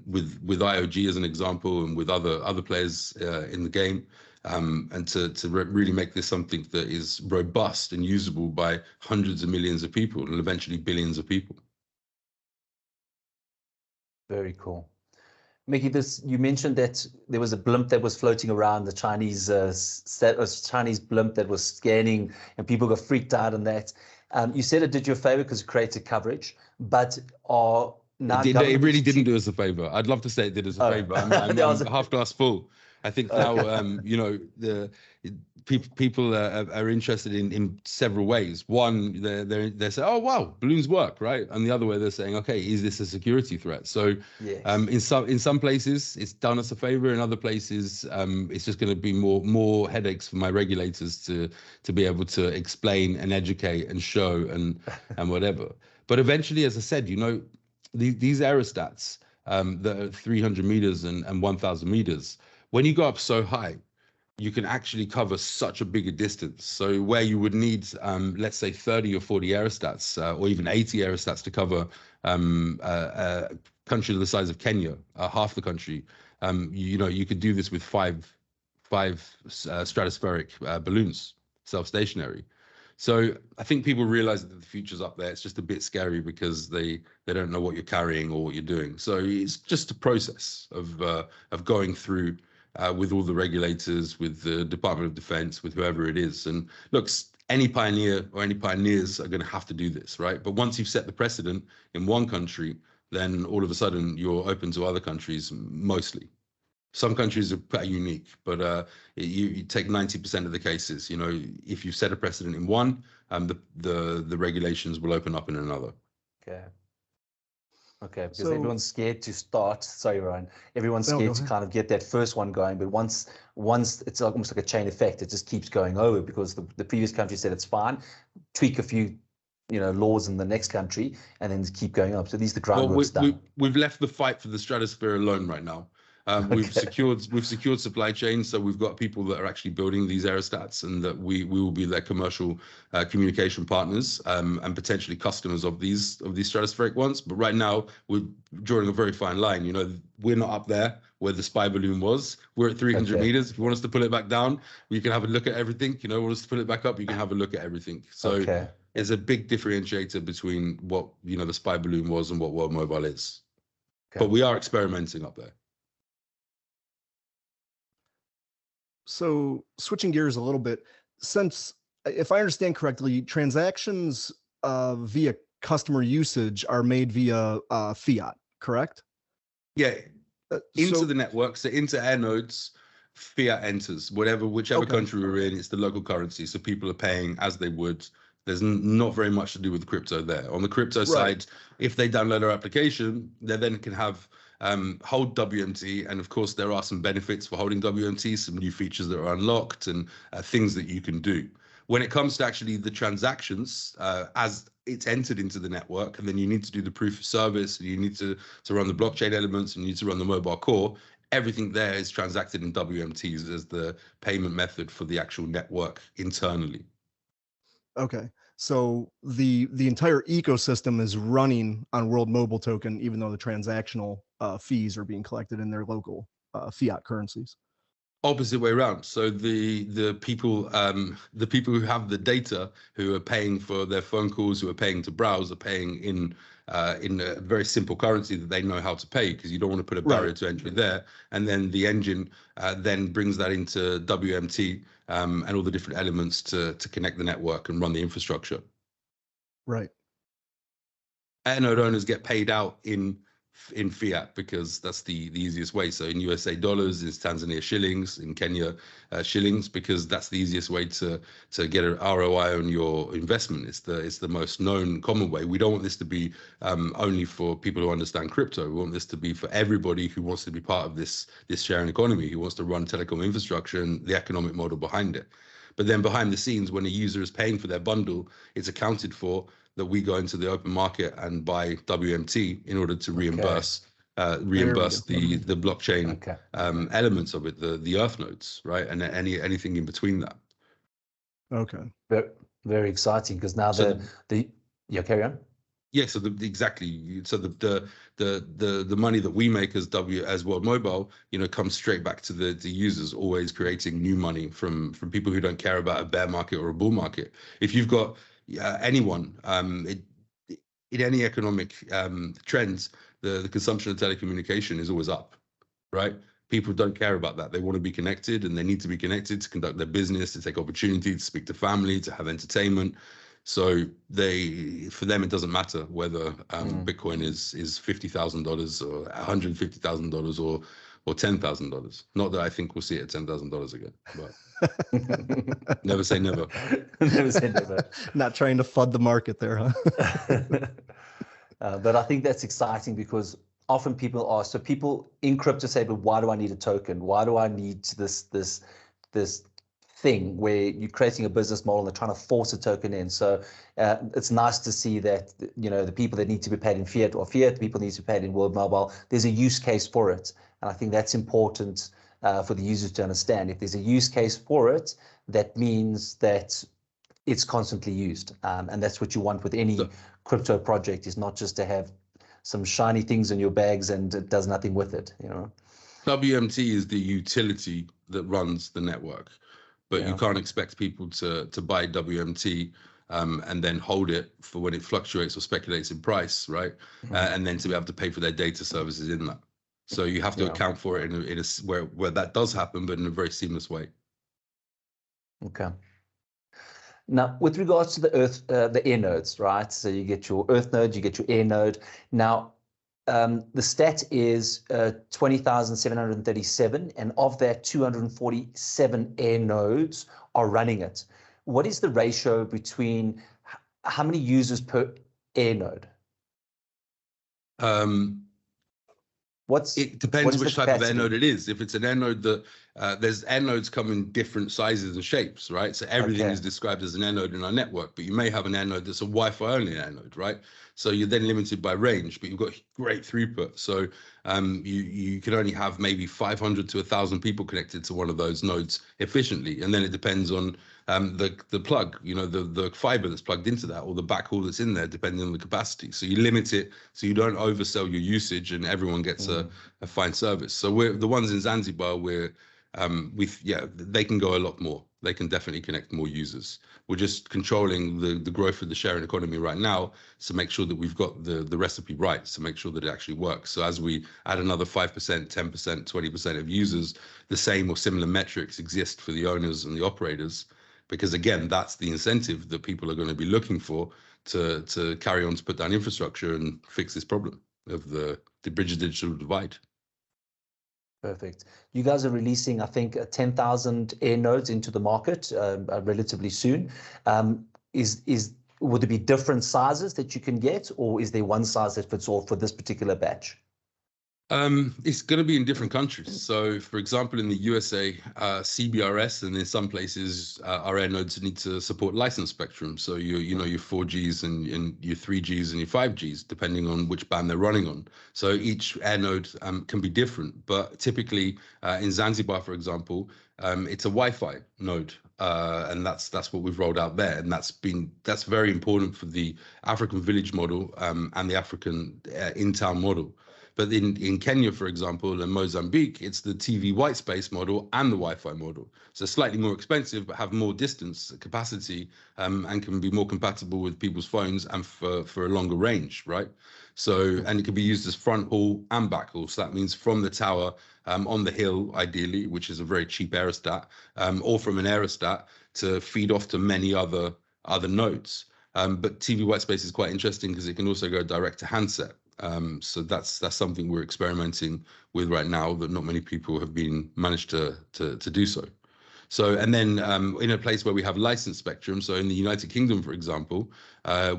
with IOG as an example, and with other players in the game, and to really make this something that is robust and usable by hundreds of millions of people and eventually billions of people. Very cool. Mickey, you mentioned that there was a blimp that was floating around, the Chinese blimp that was scanning, and people got freaked out on that. You said it did you a favor because it created coverage, but it really didn't do us a favor. I'd love to say it did us a favor. I'm half glass full. I think now, you know, the people are interested in several ways. One, they say, oh wow, balloons work, right? And the other way, they're saying, okay, is this a security threat? So, yes. In some places, it's done us a favor. In other places, it's just going to be more headaches for my regulators to be able to explain and educate and show and whatever. But eventually, as I said, you know, these aerostats that are 300 meters and 1,000 meters. When you go up so high, you can actually cover such a bigger distance. So where you would need, let's say 30 or 40 aerostats, or even 80 aerostats to cover a country the size of Kenya, half the country, you know, you could do this with five stratospheric balloons, self-stationary. So I think people realize that the future's up there. It's just a bit scary because they don't know what you're carrying or what you're doing. So it's just a process of going through with all the regulators, with the Department of Defense, with whoever it is. And look, any pioneer or any pioneers are going to have to do this, right? But once you've set the precedent in one country, then all of a sudden you're open to other countries mostly. Some countries are pretty unique, but you take 90% of the cases. You know, if you set a precedent in one, the regulations will open up in another. Okay, because everyone's scared to start. Sorry, Ryan. Everyone's scared to kind of get that first one going, but once it's almost like a chain effect. It just keeps going over because the previous country said it's fine, tweak a few, you know, laws in the next country, and then keep going up. So these the groundwork's done. We've left the fight for the stratosphere alone right now. We've secured supply chains, so we've got people that are actually building these aerostats, and that we will be their commercial communication partners and potentially customers of these stratospheric ones. But right now we're drawing a very fine line. You know, we're not up there where the spy balloon was. We're at 300 meters. If you want us to pull it back down, you can have a look at everything. You know, want us to pull it back up, you can have a look at everything. So there's a big differentiator between what, you know, the spy balloon was and what World Mobile is. But we are experimenting up there. So switching gears a little bit, since, if I understand correctly, transactions via customer usage are made via fiat, correct? Yeah, into the network, so into air nodes, fiat enters, whichever country we're in, it's the local currency. So people are paying as they would. There's not very much to do with crypto there. On the crypto side, if they download our application, they then can hold WMT, and of course there are some benefits for holding WMT, some new features that are unlocked and things that you can do. When it comes to actually the transactions, as it's entered into the network, and then you need to do the proof of service, and you need to run the blockchain elements, and you need to run the mobile core, everything there is transacted in WMTs as the payment method for the actual network internally. Okay. So the entire ecosystem is running on World Mobile Token, even though the transactional fees are being collected in their local fiat currencies. Opposite way around. So the people who have the data, who are paying for their phone calls, who are paying to browse, are paying in a very simple currency that they know how to pay, because you don't want to put a barrier to entry there. And then the engine then brings that into WMT and all the different elements to connect the network and run the infrastructure. Right. Node owners get paid out in fiat because that's the easiest way. So in USA dollars, in Tanzania shillings, in Kenya shillings, because that's the easiest way to get an ROI on your investment. It's the most known common way. We don't want this to be only for people who understand crypto. We want this to be for everybody who wants to be part of this sharing economy, who wants to run telecom infrastructure and the economic model behind it. But then behind the scenes, when a user is paying for their bundle, it's accounted for that we go into the open market and buy WMT in order to reimburse the blockchain elements of it, the earth nodes, right, and anything in between that. Okay. Very, very exciting, because now carry on. Yeah, so exactly. So the money that we make as World Mobile, comes straight back to the users, always creating new money from people who don't care about a bear market or a bull market. If you've got anyone in any economic trends, the consumption of telecommunication is always up, right? People don't care about that. They want to be connected, and they need to be connected to conduct their business, to take opportunity, to speak to family, to have entertainment. So for them, it doesn't matter whether Bitcoin is $50,000 or $150,000 or $10,000. Not that I think we'll see it at $10,000 again, but never say never. Never say never. Not trying to FUD the market there, huh? But I think that's exciting, because often people ask, so people in crypto say, but why do I need a token? Why do I need this thing where you're creating a business model and they're trying to force a token in? So it's nice to see that, the people that need to be paid in fiat or fiat, people need to be paid in World Mobile, there's a use case for it. And I think that's important for the users to understand. If there's a use case for it, that means that it's constantly used. And that's what you want with any crypto project, is not just to have some shiny things in your bags and it does nothing with it, WMT is the utility that runs the network, but you can't expect people to buy WMT and then hold it for when it fluctuates or speculates in price, right? And then to be able to pay for their data services in that. So you have to account for it in a where that does happen, but in a very seamless way. Okay. Now, with regards to the air nodes, right? So you get your earth node, you get your air node. Now, the stat is 20,737, and of that, 247 air nodes are running it. What is the ratio between how many users per air node? It depends which type of air node it is. If it's an air node that there's air nodes come in different sizes and shapes, right? So everything is described as an air node in our network, but you may have an air node that's a Wi-Fi only air node, right? So you're then limited by range, but you've got great throughput. So you can only have maybe 500 to 1,000 people connected to one of those nodes efficiently, and then it depends on the plug, the fiber that's plugged into that, or the backhaul that's in there, depending on the capacity. So you limit it so you don't oversell your usage and everyone gets a fine service. So we're the ones in Zanzibar, they can go a lot more. They can definitely connect more users. We're just controlling the growth of the sharing economy right now to make sure that we've got the recipe right, to make sure that it actually works. So as we add another 5%, 10%, 20% of users, the same or similar metrics exist for the owners and the operators, because again, that's the incentive that people are going to be looking for to carry on to put down infrastructure and fix this problem of the bridge digital divide. Perfect. You guys are releasing, I think, 10,000 air nodes into the market relatively soon. Would there be different sizes that you can get, or is there one size that fits all for this particular batch? It's going to be in different countries. So, for example, in the USA, CBRS, and in some places, our air nodes need to support license spectrum. So your 4Gs and your 3Gs and your 5Gs, depending on which band they're running on. So each air node can be different. But typically, in Zanzibar, for example, it's a Wi-Fi node, and that's what we've rolled out there, and that's very important for the African village model and the African in-town model. But in Kenya, for example, and Mozambique, it's the TV white space model and the Wi-Fi model. So slightly more expensive, but have more distance capacity and can be more compatible with people's phones and for a longer range, right? So, and it can be used as front haul and back haul. So that means from the tower on the hill, ideally, which is a very cheap aerostat, or from an aerostat to feed off to many other nodes. But TV white space is quite interesting because it can also go direct to handset. So that's something we're experimenting with right now that not many people have been managed to do so. So, and then in a place where we have licensed spectrum, so in the United Kingdom, for example,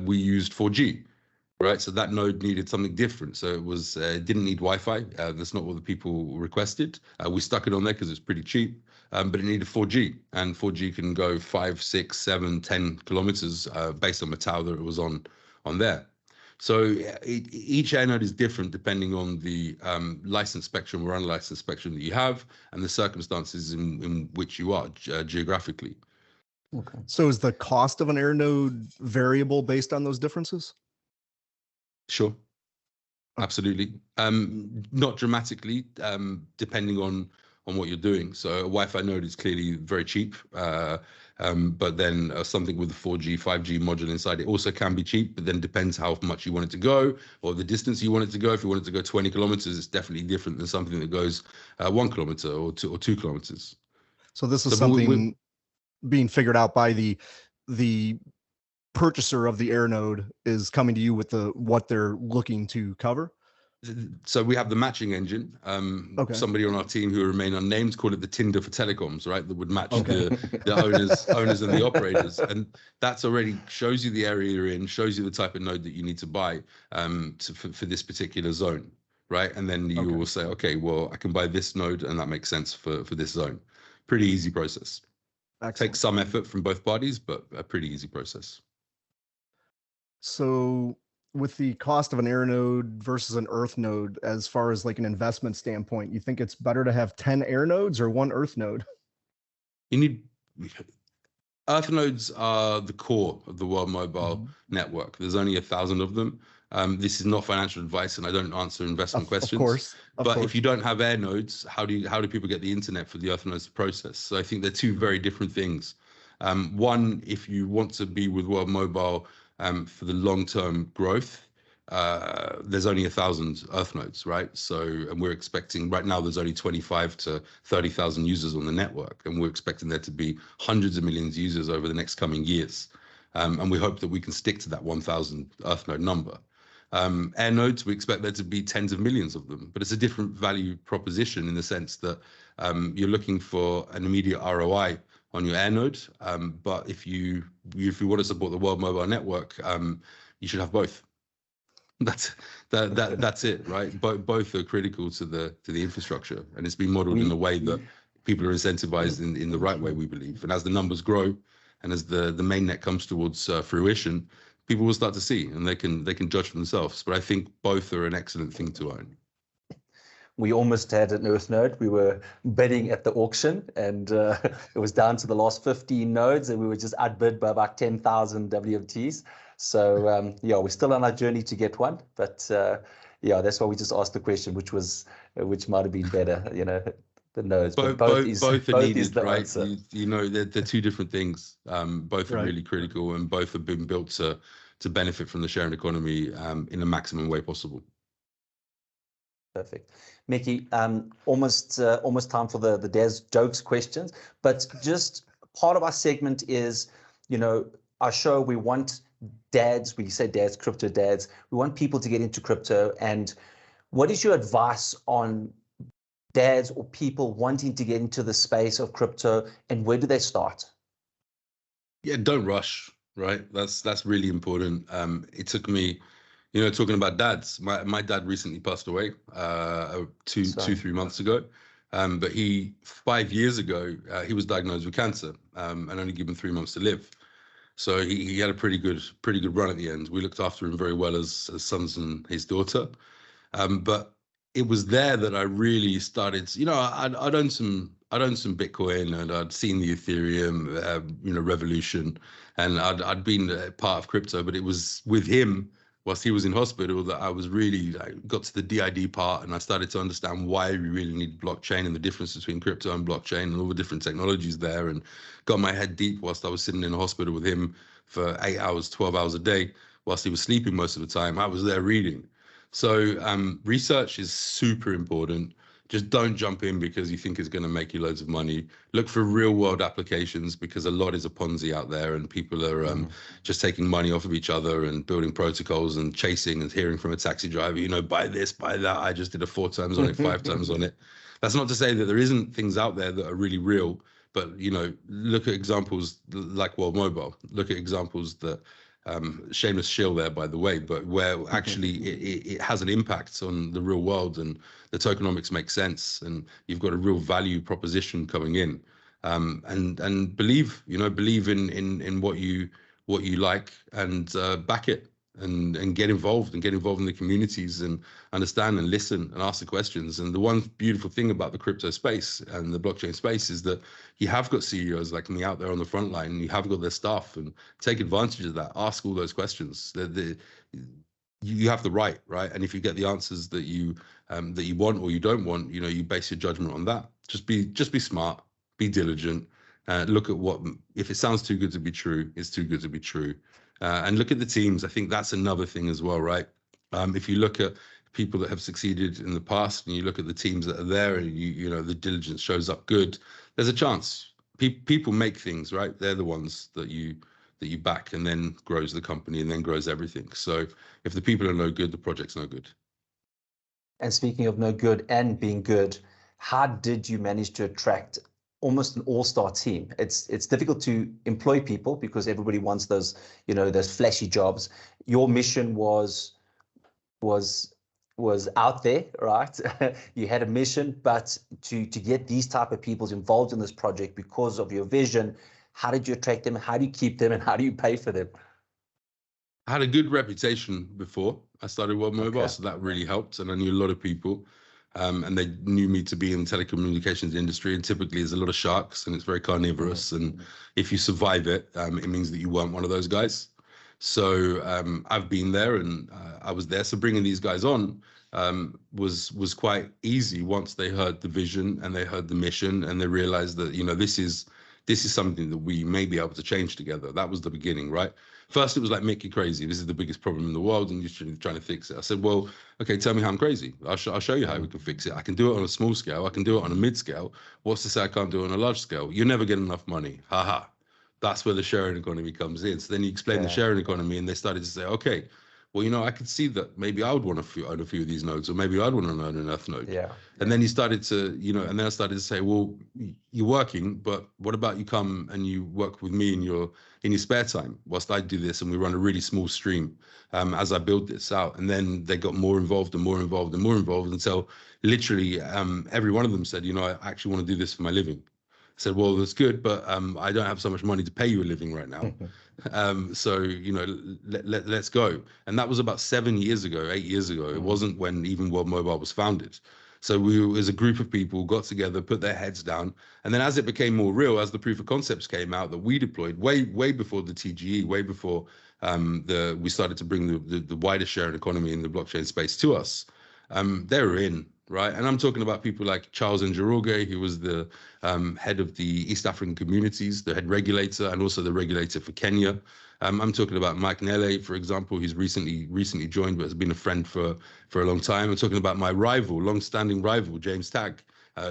we used 4G, right? So that node needed something different. So it was didn't need Wi-Fi. That's not what the people requested. We stuck it on there because it's pretty cheap, but it needed 4G, and 4G can go 5, 6, 7, 10 kilometers based on the tower that it was on there. So each air node is different depending on the licensed spectrum or unlicensed spectrum that you have and the circumstances in which you are geographically. Okay. So is the cost of an air node variable based on those differences? Sure. Absolutely. Not dramatically, depending on what you're doing. So a Wi-Fi node is clearly very cheap, but then something with a 4G, 5G module inside it also can be cheap, but then depends how much you want it to go or the distance you want it to go. If you want it to go 20 kilometers, it's definitely different than something that goes 1 kilometer or 2 kilometers. So this is something being figured out by the purchaser of the air node is coming to you with what they're looking to cover. So we have the matching engine. Okay. Somebody on our team who remain unnamed called it the Tinder for telecoms, right? That would match the owners and the operators, and that's already shows you the area you're in, shows you the type of node that you need to buy for this particular zone, right? And then you will say, okay, well, I can buy this node, and that makes sense for this zone. Pretty easy process. Excellent. Takes some effort from both parties, but a pretty easy process. So with the cost of an air node versus an earth node, as far as like an investment standpoint, you think it's better to have 10 air nodes or 1 earth node? You need earth nodes are the core of the world mobile network. There's only 1,000 of them. This is not financial advice, and I don't answer investment questions. Of course. If you don't have air nodes, how do people get the internet for the earth nodes to process? So I think they're two very different things. One, if you want to be with world mobile for the long-term growth, there's only 1,000 earth nodes, right? So, and we're expecting right now there's only 25 to 30,000 users on the network, and we're expecting there to be hundreds of millions of users over the next coming years. And we hope that we can stick to that 1,000 earth node number. Air nodes, we expect there to be tens of millions of them, but it's a different value proposition in the sense that you're looking for an immediate ROI on your air node, but if you want to support the world mobile network, you should have both. That's it, right? Both are critical to the infrastructure, and it's been modeled in a way that people are incentivized in the right way, we believe. And as the numbers grow, and as the main net comes towards fruition, people will start to see, and they can judge for themselves. But I think both are an excellent thing to own. We almost had an earth node. We were bidding at the auction, and it was down to the last 15 nodes, and we were just outbid by about 10,000 WMTs. So yeah, we're still on our journey to get one, but yeah, that's why we just asked the question, which might have been better, the nodes. Both are needed, right? They're two different things. Both are really critical, and both have been built to benefit from the sharing economy in a maximum way possible. Perfect. Micky, almost time for the Dad's Jokes questions, but just part of our segment is, our show, we want dads, we say dads, crypto dads, we want people to get into crypto. And what is your advice on dads or people wanting to get into the space of crypto, and where do they start? Yeah, don't rush, right? That's really important. It took me, talking about dads, my dad recently passed away 3 months ago. But 5 years ago, he was diagnosed with cancer and only given 3 months to live. So he had a pretty good run at the end. We looked after him very well as sons and his daughter. But it was there that I really started, I'd owned some Bitcoin, and I'd seen the Ethereum, revolution, and I'd been a part of crypto, but it was with him whilst he was in hospital that I was really got to the DID part, and I started to understand why we really need blockchain and the difference between crypto and blockchain and all the different technologies there, and got my head deep whilst I was sitting in a hospital with him for 8 hours, 12 hours a day, whilst he was sleeping most of the time. I was there reading. So research is super important. Just don't jump in because you think it's going to make you loads of money. Look for real world applications, because a lot is a Ponzi out there, and people are just taking money off of each other and building protocols and chasing and hearing from a taxi driver, you know, buy this, buy that. I just did a 4 times on it, 5 times on it. That's not to say that there isn't things out there that are really real, but, you know, look at examples like World Mobile. Look at examples that shameless shill there, by the way, but where actually it has an impact on the real world, and the tokenomics make sense, and you've got a real value proposition coming in, and believe in what you like, and back it, and get involved in the communities, and understand and listen and ask the questions. And the one beautiful thing about the crypto space and the blockchain space is that you have got CEOs like me out there on the front line, and you have got their staff, and take advantage of that. Ask all those questions. You have the right, and if you get the answers that you want or you don't want, you know, you base your judgment on that. Just be smart, be diligent. Look at what, if it sounds too good to be true, it's too good to be true. And look at the teams. I think that's another thing as well, right? If you look at people that have succeeded in the past, and you look at the teams that are there, and you know the diligence shows up good, there's a chance. People make things, right? They're the ones that you back, and then grows the company, and then grows everything. So if the people are no good, the project's no good. And speaking of no good and being good, how did you manage to attract almost an all-star team? It's difficult to employ people because everybody wants those, you know, those flashy jobs. Your mission was out there, right? You had a mission, but to get these type of people involved in this project because of your vision, how did you attract them? How do you keep them, and how do you pay for them? I had a good reputation before I started World Mobile, so that really helped, and I knew a lot of people. And they knew me to be in the telecommunications industry, and typically there's a lot of sharks, and it's very carnivorous, and if you survive it, it means that you weren't one of those guys. So I've been there, and I was there. So bringing these guys on was quite easy once they heard the vision and they heard the mission, and they realized that, you know, this is something that we may be able to change together. That was the beginning, right? First, it was like, Mick, you're crazy. This is the biggest problem in the world, and you're trying to fix it. I said, well, okay, tell me how I'm crazy. I'll show you how we can fix it. I can do it on a small scale. I can do it on a mid scale. What's to say I can't do it on a large scale? You never get enough money. Ha ha. That's where the sharing economy comes in. So then you explain the sharing economy, and they started to say, okay, well, you know, I could see that maybe I would want to own a few of these nodes, or maybe I'd want to own an Earth node. And then you started to, you know, and then I started to say, well, you're working, but what about you come and you work with me in your spare time whilst I do this, and we run a really small stream as I build this out. And then they got more involved and more involved and more involved, until literally every one of them said, you know, I actually want to do this for my living. I said, well, that's good, but I don't have so much money to pay you a living right now. So, you know, let's go. And that was about 7 years ago, 8 years ago. It wasn't when even World Mobile was founded. So we, as a group of people, got together, put their heads down. And then as it became more real, as the proof of concepts came out that we deployed way before the TGE, way before we started to bring the wider sharing economy in the blockchain space to us, they were in. Right. And I'm talking about people like Charles Njoroge, who was the head of the East African communities, the head regulator, and also the regulator for Kenya. I'm talking about Mike Nele, for example, who's recently joined, but has been a friend for a long time. I'm talking about my rival, long-standing rival, James Tagg,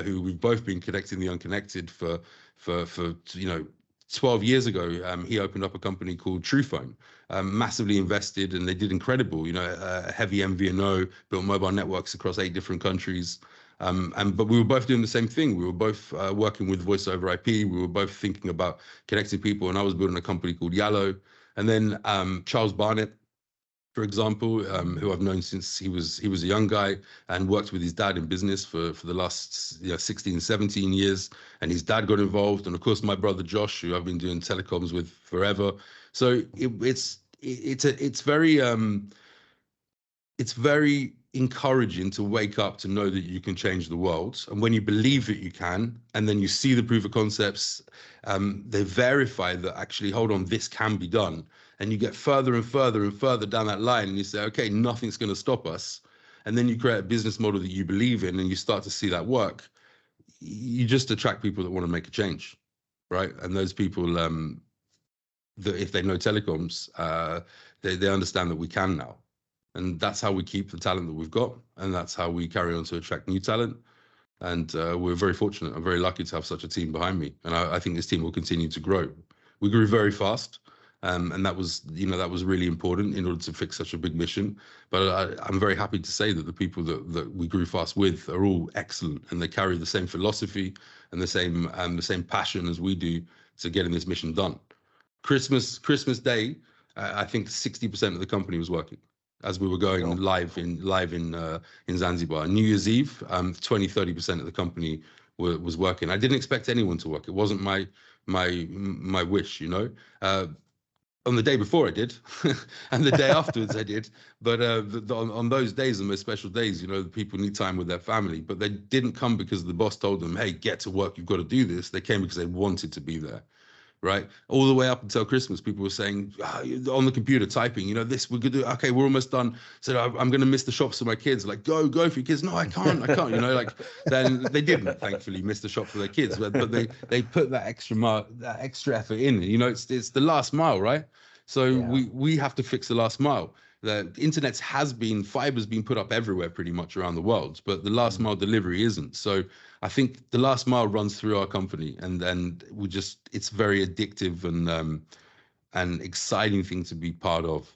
who we've both been connecting the unconnected for 12 years ago. He opened up a company called TruePhone, massively invested, and they did incredible, heavy MVNO, built mobile networks across 8 different countries. But we were both doing the same thing. We were both working with voice over IP. We were both thinking about connecting people, and I was building a company called Yallo. And then Charles Barnett, for example, who I've known since he was a young guy, and worked with his dad in business for the last 16, 17 years. And his dad got involved. And of course, my brother Josh, who I've been doing telecoms with forever. So it's very encouraging to wake up to know that you can change the world. And when you believe that you can, and then you see the proof of concepts, they verify that actually, hold on, this can be done. And you get further and further and further down that line, and you say, okay, nothing's going to stop us. And then you create a business model that you believe in, and you start to see that work. You just attract people that want to make a change, right? And those people, that if they know telecoms, they understand that we can now. And that's how we keep the talent that we've got, and that's how we carry on to attract new talent. And we're very fortunate. I'm very lucky to have such a team behind me. And I think this team will continue to grow. We grew very fast. And that was, that was really important in order to fix such a big mission. But I'm very happy to say that the people that we grew fast with are all excellent, and they carry the same philosophy and the same passion as we do to getting this mission done. Christmas Day, I think 60% of the company was working as we were going live in Zanzibar. New Year's Eve, 20-30% of the company was working. I didn't expect anyone to work. It wasn't my wish, on the day before I did, and the day afterwards I did. But on those days, the most special days, people need time with their family. But they didn't come because the boss told them, hey, get to work, you've got to do this. They came because they wanted to be there, right? All the way up until Christmas, people were saying, on the computer, typing, this, we're going to do, okay, we're almost done. So I'm going to miss the shops for my kids. Like, go for your kids. No, I can't, then they didn't, thankfully, miss the shop for their kids. But they put that extra effort in, it's the last mile, right? So we have to fix the last mile. The internet fiber's been put up everywhere pretty much around the world, but the last mile delivery isn't. So I think the last mile runs through our company, and then it's very addictive and exciting thing to be part of,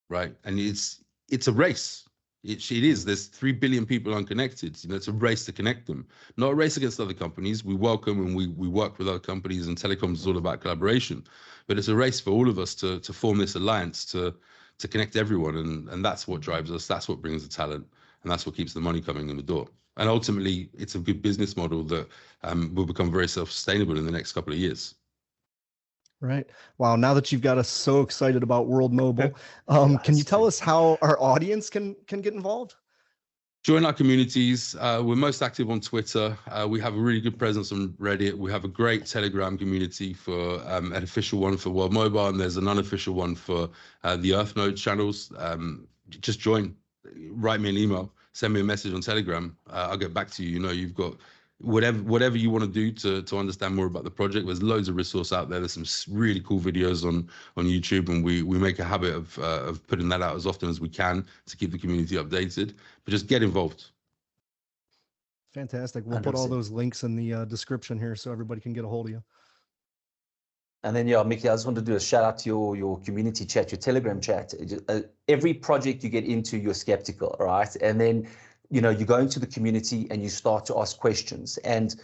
right? And it's a race. It is. There's 3 billion people unconnected. It's a race to connect them, not a race against other companies. We welcome and we work with other companies, and telecoms is all about collaboration. But it's a race for all of us to form this alliance to connect everyone, and that's what drives us. That's what brings the talent, and that's what keeps the money coming in the door. And ultimately, it's a good business model that will become very self-sustainable in the next couple of years. Right. Wow. Now that you've got us so excited about World Mobile, can you tell us how our audience can get involved? Join our communities. We're most active on Twitter. We have a really good presence on Reddit. We have a great Telegram community for an official one for World Mobile, and there's an unofficial one for the EarthNode channels. Just join. Write me an email. Send me a message on Telegram. I'll get back to you. You've got whatever you want to do to understand more about the project. There's loads of resource out there. There's some really cool videos on YouTube, and we make a habit of putting that out as often as we can to keep the community updated. But just get involved. Fantastic. We'll put all those links in the description here so everybody can get a hold of you. And then, Micky, I just want to do a shout out to your community chat, your Telegram chat. Every project you get into, you're skeptical, right? And then you go into the community and you start to ask questions, and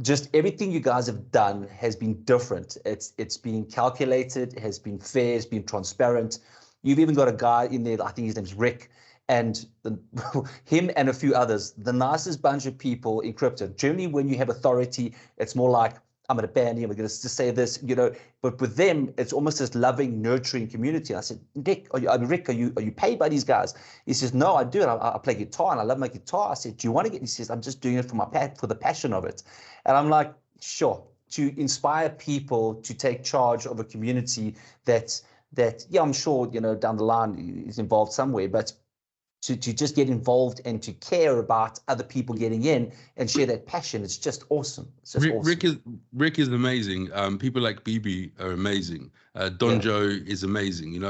just everything you guys have done has been different. It's been calculated, has been fair, has been transparent. You've even got a guy in there, I think his name's Rick, and him and a few others, the nicest bunch of people in crypto. Generally, when you have authority, it's more like, I'm going to ban you, I'm going to say this, but with them, it's almost this loving, nurturing community. I said, Rick, are you paid by these guys? He says, no, I do it. I play guitar and I love my guitar. I said, do you want to get, he says, I'm just doing it for the passion of it. And I'm like, sure, to inspire people to take charge of a community that I'm sure, down the line is involved somewhere, but to just get involved and to care about other people getting in and share that passion. It's just awesome. It's just awesome. Rick is amazing. People like BB are amazing. Donjo is amazing.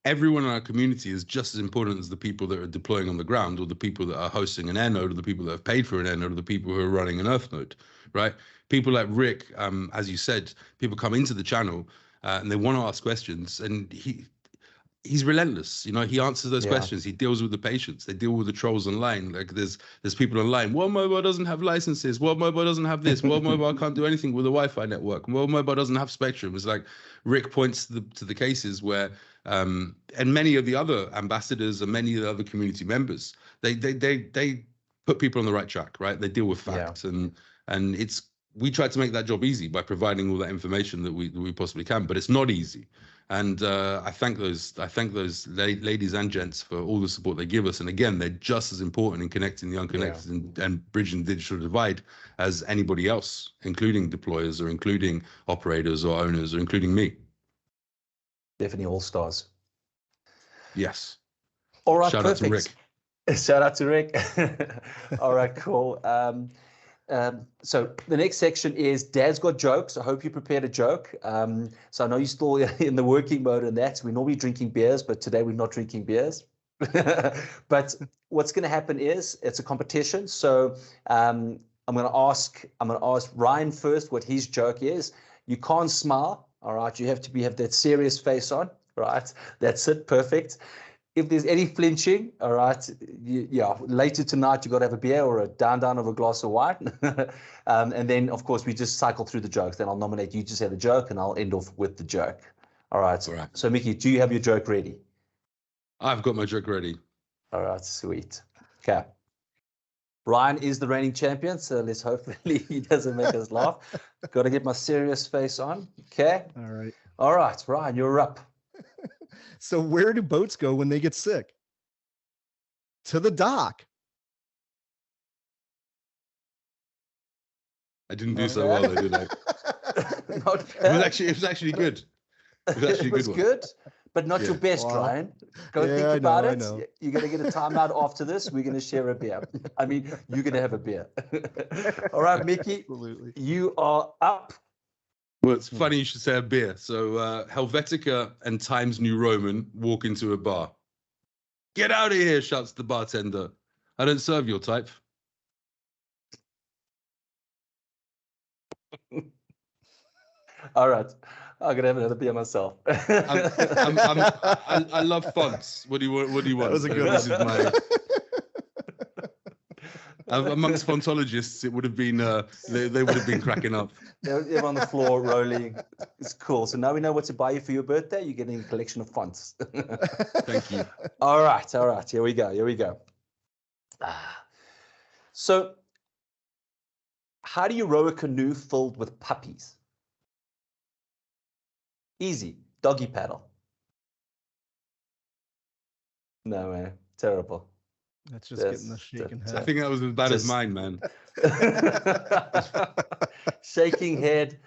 Everyone in our community is just as important as the people that are deploying on the ground, or the people that are hosting an air node, or the people that have paid for an air node, or the people who are running an earth node, right? People like Rick, as you said, people come into the channel and they want to ask questions, and he's relentless. He answers those questions. He deals with the patients. They deal with the trolls online. Like there's people online. World Mobile doesn't have licenses. World Mobile doesn't have this. World Mobile can't do anything with a Wi-Fi network. World Mobile doesn't have spectrum. It's like Rick points to the cases where, and many of the other ambassadors and many of the other community members, they put people on the right track, right? They deal with facts, and we try to make that job easy by providing all that information that we possibly can, but it's not easy. And I thank those ladies and gents for all the support they give us. And again, they're just as important in connecting the unconnected and bridging the digital divide as anybody else, including deployers or including operators or owners or including me. Definitely all stars. Yes. All right. Shout out to Rick. Shout out to Rick. All right, cool. So the next section is Dad's got jokes. I hope you prepared a joke. So I know you're still in the working mode and that. We're normally drinking beers, but today we're not drinking beers. But what's going to happen is it's a competition. So I'm going to ask Ryan first what his joke is. You can't smile, all right? You have to have that serious face on, right? That's it, perfect. If there's any flinching, all right, later tonight you got to have a beer or a down of a glass of wine. And then, of course, we just cycle through the jokes. Then I'll nominate you to say the joke, and I'll end off with the joke. All right. So, Micky, do you have your joke ready? I've got my joke ready. All right, sweet. Okay. Ryan is the reigning champion, so let's hopefully he doesn't make us laugh. Got to get my serious face on. Okay. All right, Ryan, you're up. So where do boats go when they get sick? To the dock. I didn't do so well, though, did I? Not bad. It was actually good. It was good, but not your best, Ryan. Go think about it. You're going to get a timeout after this. We're going to share a beer. I mean, you're going to have a beer. All right, Micky, you are up. Well, it's funny you should say a beer. So Helvetica and Times New Roman walk into a bar. Get out of here, shouts the bartender. I don't serve your type. All right. I'm going to have another beer myself. I love fonts. What do you want? That was a good one. Amongst fontologists, it would have been they would have been cracking up. They're on the floor rolling. It's cool. So now we know what to buy you for your birthday. You're getting a collection of fonts. Thank you. All right. Here we go. So, how do you row a canoe filled with puppies? Easy. Doggy paddle. No, man. Terrible. That's just getting the shaking head. I think that was as bad as mine, man. Shaking head.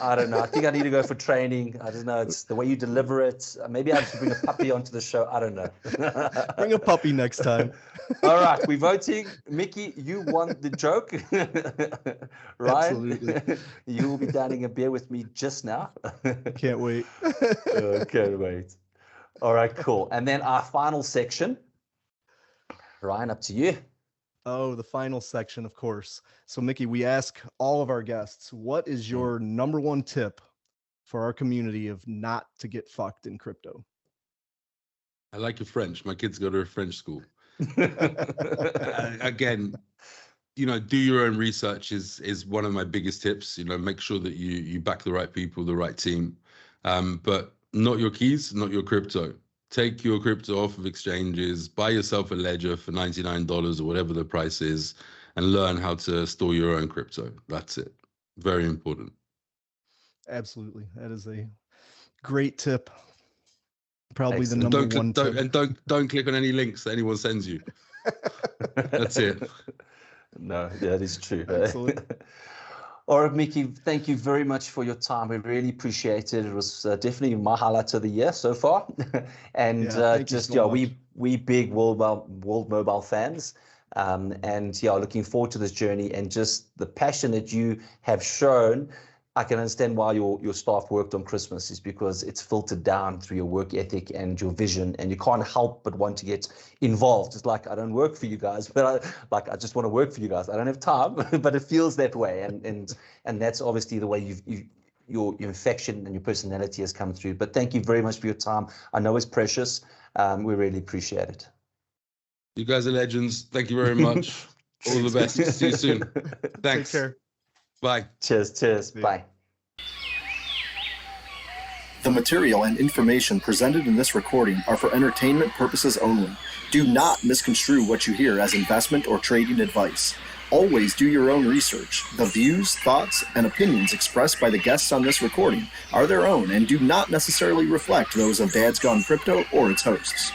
I don't know. I think I need to go for training. I don't know. It's the way you deliver it. Maybe I should bring a puppy onto the show. I don't know. Bring a puppy next time. All right. We're voting. Micky, you won the joke. Ryan, absolutely. You will be downing a beer with me just now. Can't wait. Can't wait. All right, cool. And then our final section. Ryan, up to you. Oh, the final section, of course. So, Micky, we ask all of our guests, what is your number one tip for our community of not to get fucked in crypto? I like your French. My kids go to a French school. Again, do your own research is one of my biggest tips. Make sure that you back the right people, the right team, but not your keys, not your crypto. Take your crypto off of exchanges, buy yourself a ledger for $99 or whatever the price is, and learn how to store your own crypto. That's it. Very important. Absolutely. That is a great tip. Probably the number one tip. And don't click on any links that anyone sends you. That's it. No, that is true. Absolutely. All right, Micky, thank you very much for your time. We really appreciate it. It was definitely my highlight of the year so far. And we big World Mobile fans. And looking forward to this journey and just the passion that you have shown. I can understand why your staff worked on Christmas is because it's filtered down through your work ethic and your vision, and you can't help but want to get involved. It's like, I don't work for you guys, but I just want to work for you guys. I don't have time, but it feels that way, and that's obviously the way your affection and your personality has come through. But thank you very much for your time. I know it's precious. We really appreciate it. You guys are legends. Thank you very much. All the best. See you soon. Thanks. Take care. Bye. Cheers. Bye. The material and information presented in this recording are for entertainment purposes only. Do not misconstrue what you hear as investment or trading advice. Always do your own research. The views, thoughts, and opinions expressed by the guests on this recording are their own and do not necessarily reflect those of Dad's Gone Crypto or its hosts.